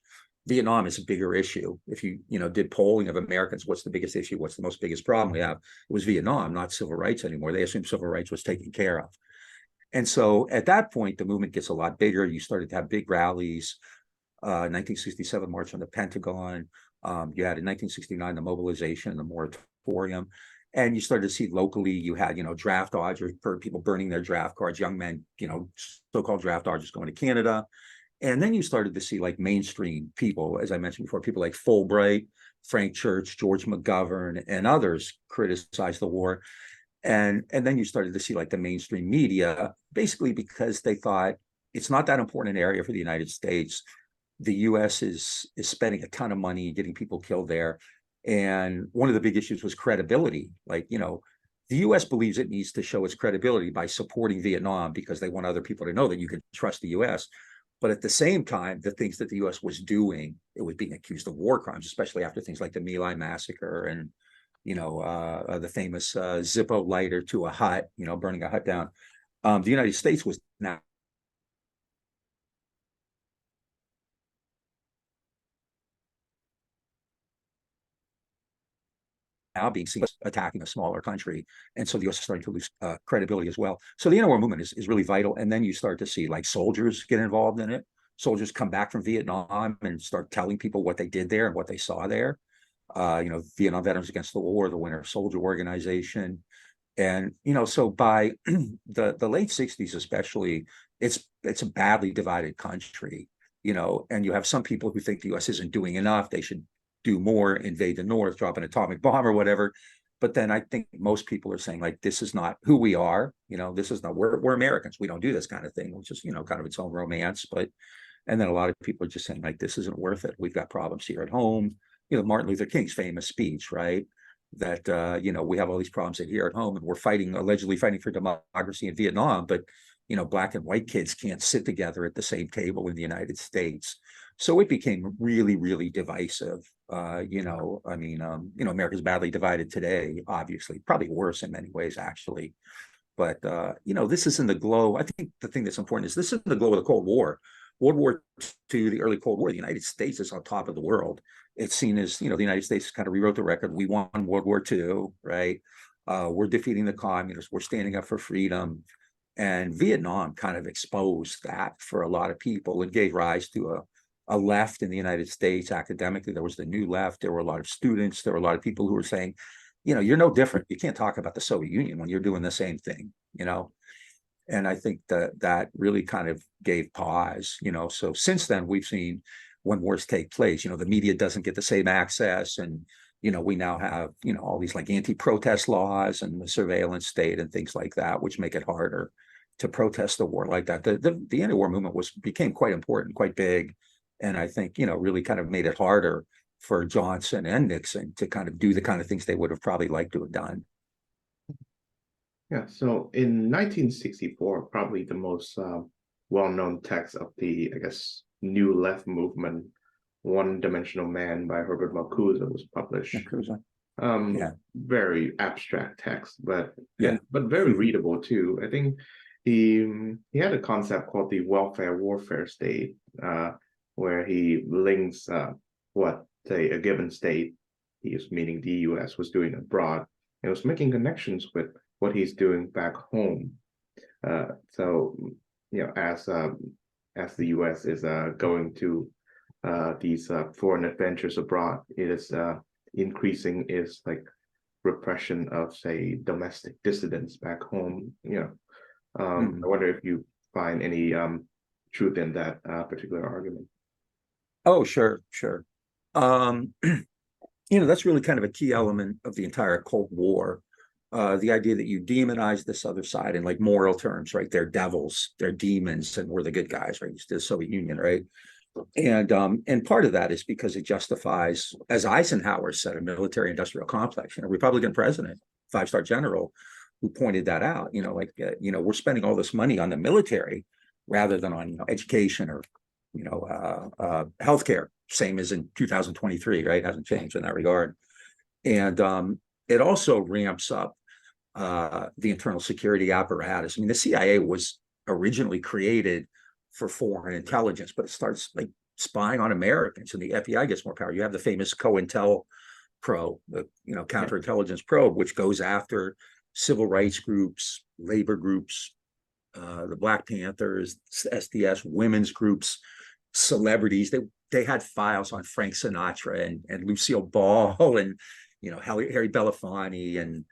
Vietnam is a bigger issue. If you, did polling of Americans, what's the biggest issue? What's the most biggest problem we have? It was Vietnam, not civil rights anymore. They assumed civil rights was taken care of. And so at that point, the movement gets a lot bigger. You started to have big rallies, 1967 March on the Pentagon. You had in 1969, the mobilization, the moratorium. And you started to see locally, you had, draft dodgers, people burning their draft cards, young men, so-called draft dodgers going to Canada. And then you started to see like mainstream people, as I mentioned before, people like Fulbright, Frank Church, George McGovern, and others criticize the war. And then you started to see like the mainstream media, basically because they thought it's not that important an area for the United States. The US is spending a ton of money getting people killed there. And one of the big issues was credibility. Like, the US believes it needs to show its credibility by supporting Vietnam because they want other people to know that you can trust the US. But at the same time, the things that the US was doing, it was being accused of war crimes, especially after things like the My Lai massacre and, the famous Zippo lighter to a hut, burning a hut down. The United States was now being seen as attacking a smaller country. And so the US is starting to lose credibility as well. So the anti-war movement is really vital. And then you start to see like soldiers get involved in it. Soldiers come back from Vietnam and start telling people what they did there and what they saw there. Vietnam Veterans Against the War, the Winter Soldier Organization. And, so by the late 60s, especially, it's a badly divided country, and you have some people who think the US isn't doing enough. They should do more, invade the North, drop an atomic bomb or whatever. But then I think most people are saying like, this is not who we are. This is not, we're Americans. We don't do this kind of thing, which is, kind of its own romance. And then a lot of people are just saying like, this isn't worth it. We've got problems here at home. Martin Luther King's famous speech, right? That, we have all these problems here at home and we're allegedly fighting for democracy in Vietnam, but, black and white kids can't sit together at the same table in the United States. So it became really, really divisive. America's badly divided today, obviously, probably worse in many ways, actually. But, this is in the glow. I think the thing that's important is this is in the glow of the Cold War. World War II, the early Cold War, the United States is on top of the world. It's seen as, the United States kind of rewrote the record. We won World War II, right? We're defeating the communists. We're standing up for freedom. And Vietnam kind of exposed that for a lot of people and gave rise to a left in the United States. Academically, there was the new left. There were a lot of students. There were a lot of people who were saying, you're no different. You can't talk about the Soviet Union when you're doing the same thing, And I think that really kind of gave pause, So since then, we've seen when wars take place, the media doesn't get the same access. And, we now have, all these like anti-protest laws and the surveillance state and things like that, which make it harder to protest the war like that. The anti-war movement became quite important, quite big. And I think, really kind of made it harder for Johnson and Nixon to kind of do the kind of things they would have probably liked to have done. Yeah, so in 1964, probably the most well-known text of the, I guess, New Left movement, One-Dimensional Man by Herbert Marcuse was published. Yeah. Very abstract text, but yeah, but very readable too. I think he had a concept called the welfare warfare state, where he links what, say, a given state, he is meaning the US, was doing abroad. It was making connections with what he's doing back home. So, as the US is going to these foreign adventures abroad, it is increasing its like repression of, say, domestic dissidents back home. I wonder if you find any truth in that particular argument. Oh, sure. That's really kind of a key element of the entire Cold War. The idea that you demonize this other side in like moral terms, right? They're devils, they're demons, and we're the good guys, right? It's the Soviet Union, right? And part of that is because it justifies, as Eisenhower said, a military-industrial complex. Republican president, 5-star general, who pointed that out. We're spending all this money on the military rather than on education or healthcare. Same as in 2023, right? Hasn't changed in that regard. And it also ramps up the internal security apparatus. I mean, the CIA was originally created for foreign intelligence, but it starts like spying on Americans, and the FBI gets more power. You have the famous COINTEL probe, the counterintelligence probe, which goes after civil rights groups, labor groups, the Black Panthers, SDS, women's groups, celebrities. They had files on Frank Sinatra and Lucille Ball and Harry Belafonte and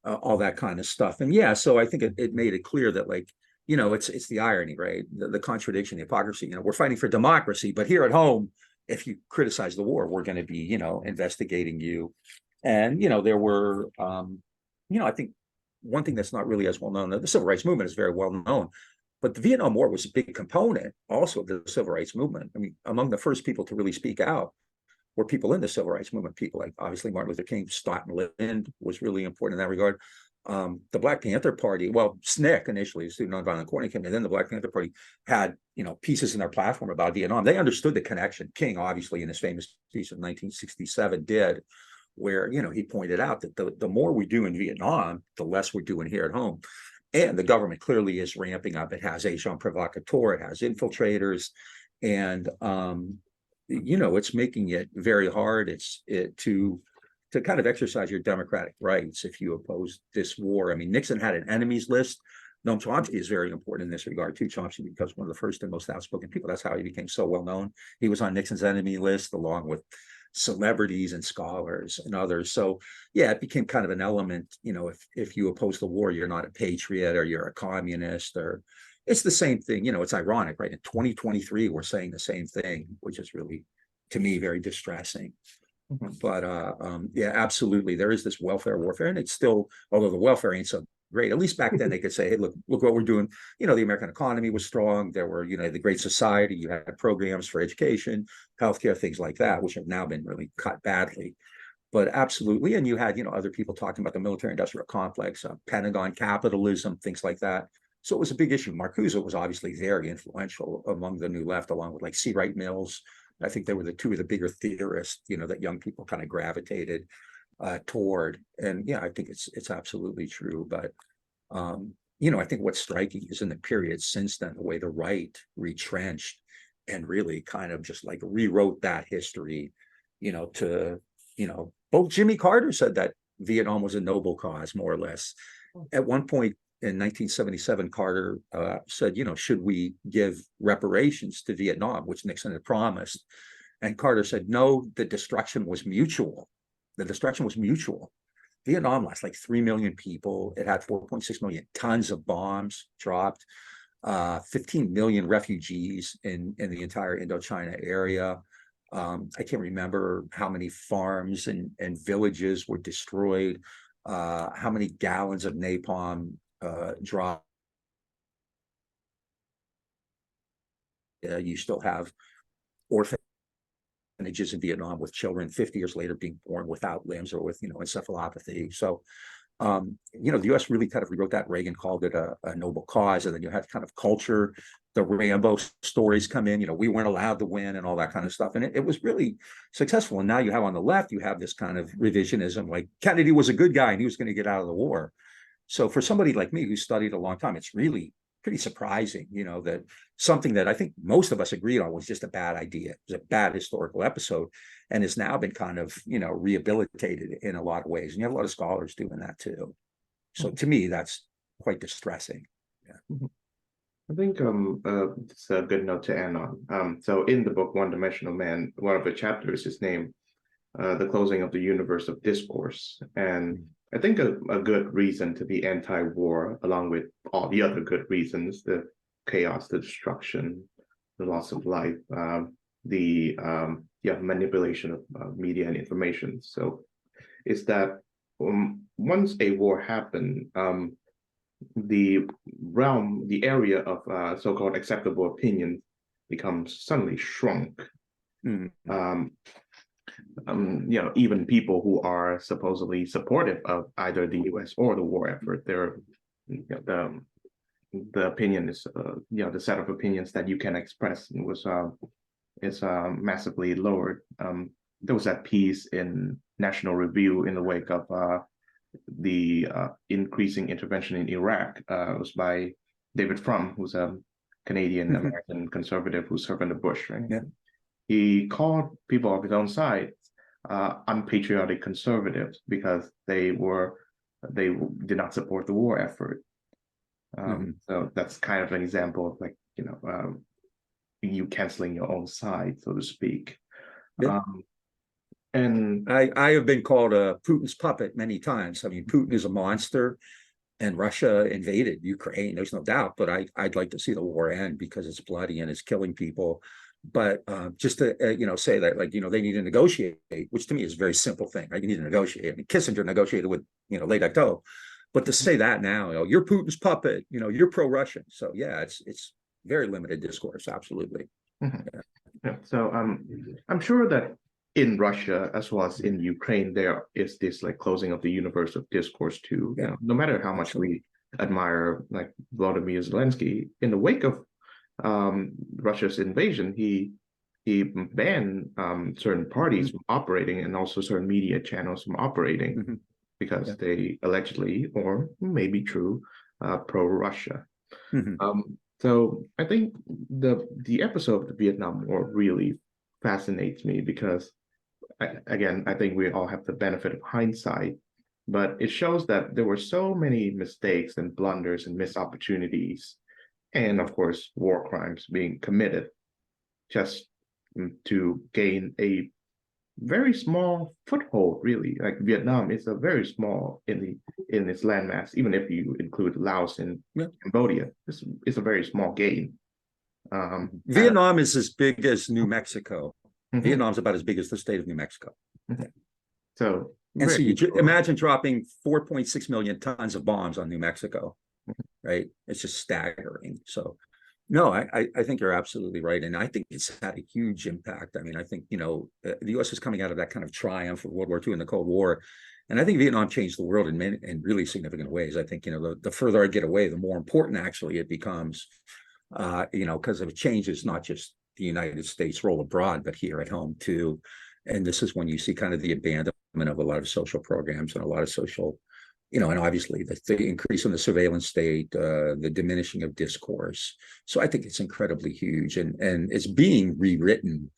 all that kind of stuff. And yeah, so I think it made it clear that it's the irony, right? The contradiction, the hypocrisy. We're fighting for democracy, but here at home, if you criticize the war, we're going to be investigating you. And there were I think one thing that's not really as well known, the civil rights movement is very well known, but the Vietnam War was a big component also of the civil rights movement. I mean, among the first people to really speak out were people in the civil rights movement, people like obviously Martin Luther King, Stoughton Lynd was really important in that regard. The Black Panther Party, well, SNCC initially, the Student Nonviolent Coordinating Committee, then the Black Panther Party had, pieces in their platform about Vietnam. They understood the connection. King, obviously, in his famous piece of 1967 did, where, he pointed out that the more we do in Vietnam, the less we're doing here at home. And the government clearly is ramping up. It has agents provocateurs, it has infiltrators, and it's making it very hard. To kind of exercise your democratic rights if you oppose this war. I mean, Nixon had an enemies list. Noam Chomsky is very important in this regard too. Chomsky becomes one of the first and most outspoken people. That's how he became so well known. He was on Nixon's enemy list along with celebrities and scholars and others. So yeah, it became kind of an element. If you oppose the war, you're not a patriot or you're a communist, or it's the same thing. It's ironic, right? In 2023, we're saying the same thing, which is really, to me, very distressing. But yeah, absolutely, there is this welfare warfare, and it's still, although the welfare ain't so great, at least back then they could say, hey, look what we're doing. The American economy was strong. There were, the Great Society. You had programs for education, healthcare, things like that, which have now been really cut badly. But absolutely, and you had, other people talking about the military-industrial complex, Pentagon capitalism, things like that. So it was a big issue. Marcuse was obviously very influential among the New Left, along with like C. Wright Mills. I think they were the two of the bigger theorists, that young people kind of gravitated toward. And yeah, I think it's absolutely true. But I think what's striking is in the period since then, the way the right retrenched and really kind of just like rewrote that history, both Jimmy Carter said that Vietnam was a noble cause, more or less. At one point in 1977, Carter said, should we give reparations to Vietnam, which Nixon had promised? And Carter said, no, the destruction was mutual. The destruction was mutual. Vietnam lost like 3 million people. It had 4.6 million tons of bombs dropped, 15 million refugees in the entire Indochina area. I can't remember how many farms and villages were destroyed, how many gallons of napalm drop. You still have orphanages in Vietnam with children 50 years later being born without limbs or with encephalopathy. So the US really kind of rewrote that. Reagan called it a noble cause. And then you had kind of culture, the Rambo stories come in, we weren't allowed to win and all that kind of stuff. And it was really successful. And now you have on the left, you have this kind of revisionism, like Kennedy was a good guy and he was going to get out of the war. So for somebody like me who studied a long time, it's really pretty surprising, that something that I think most of us agreed on was just a bad idea. It was a bad historical episode and has now been kind of, rehabilitated in a lot of ways. And you have a lot of scholars doing that too. So to me, that's quite distressing. Yeah. I think it's a good note to end on. So in the book, One-Dimensional Man, one of the chapters is named The Closing of the Universe of Discourse. And I think a good reason to be anti-war, along with all the other good reasons, the chaos, the destruction, the loss of life, the manipulation of media and information. So is that once a war happened, the realm, the area of so-called acceptable opinion becomes suddenly shrunk. Even people who are supposedly supportive of either the U.S. or the war effort, the opinion is, the set of opinions that you can express is massively lowered. There was that piece in National Review in the wake of the increasing intervention in Iraq. It was by David Frum, who's a Canadian American conservative who served under Bush, right? Yeah. He called people of his own side unpatriotic conservatives because they did not support the war effort. So that's kind of an example of you canceling your own side, so to speak. Yeah. And I have been called a Putin's puppet many times. I mean, Putin is a monster, and Russia invaded Ukraine. There's no doubt, but I'd like to see the war end because it's bloody and it's killing people. But just to say that they need to negotiate, which to me is a very simple thing. Right? You need to negotiate. I mean, Kissinger negotiated with Ledecto, But to say that now, you know, you're Putin's puppet, you know, you're pro-Russian. So yeah, it's very limited discourse. Absolutely. Mhm. Yeah. So I'm sure that in Russia as well as in Ukraine, there is this like closing of the universe of discourse too. You Yeah, know, no matter how much absolutely. we admire like Volodymyr Zelensky, in the wake of Russia's invasion, he banned certain parties Mhm. from operating and also certain media channels from operating Mhm. because Yeah. they allegedly, or maybe true, pro-Russia. Mhm. So I think the episode of the Vietnam War really fascinates me because again, I think we all have the benefit of hindsight, but it shows that there were so many mistakes and blunders and missed opportunities, and of course, war crimes being committed just to gain a very small foothold, really. Like Vietnam is a very small in its landmass, even if you include Laos and Yeah. Cambodia. It's a very small gain. And Vietnam is as big as New Mexico. mhm, Vietnam's about as big as the state of New Mexico. mhm. So And so very imagine dropping 4.6 million tons of bombs on New Mexico, right? It's just staggering. So, no, I think you're absolutely right. And I think it's had a huge impact. I mean, I think, you know, the US is coming out of that kind of triumph of World War II and the Cold War. And I think Vietnam changed the world in really significant ways. I think, you know, the further I get away, the more important actually it becomes, you know, because it changes not just the United States role abroad, but here at home too. And this is when you see kind of the abandonment of a lot of social programs and a lot of social, you know, and obviously the increase in the surveillance state, the diminishing of discourse. So I think it's incredibly huge, and it's being rewritten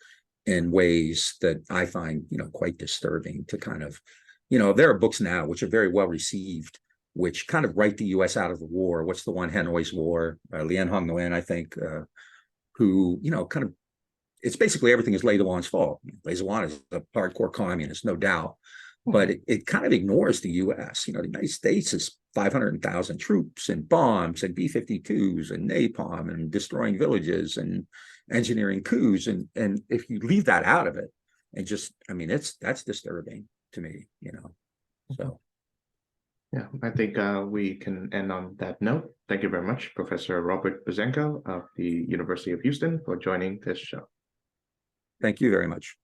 in ways that I find, you know, quite disturbing to kind of, you know, there are books now which are very well received, which kind of write the U.S. out of the war. What's the one, Hanoi's War? Lien Hong Nguyen, I think, who, you know, kind of, it's basically everything is Lê Duan's fault. Lê Duan is a hardcore communist, no doubt, but it kind of ignores the U.S. You know, the United States is 500,000 troops and bombs and B-52s and napalm and destroying villages and engineering coups. And if you leave that out of it and just, I mean, that's disturbing to me, you know, so. yeah, I think we can end on that note. Thank you very much, Professor Robert Buzzanco of the University of Houston, for joining this show. Thank you very much.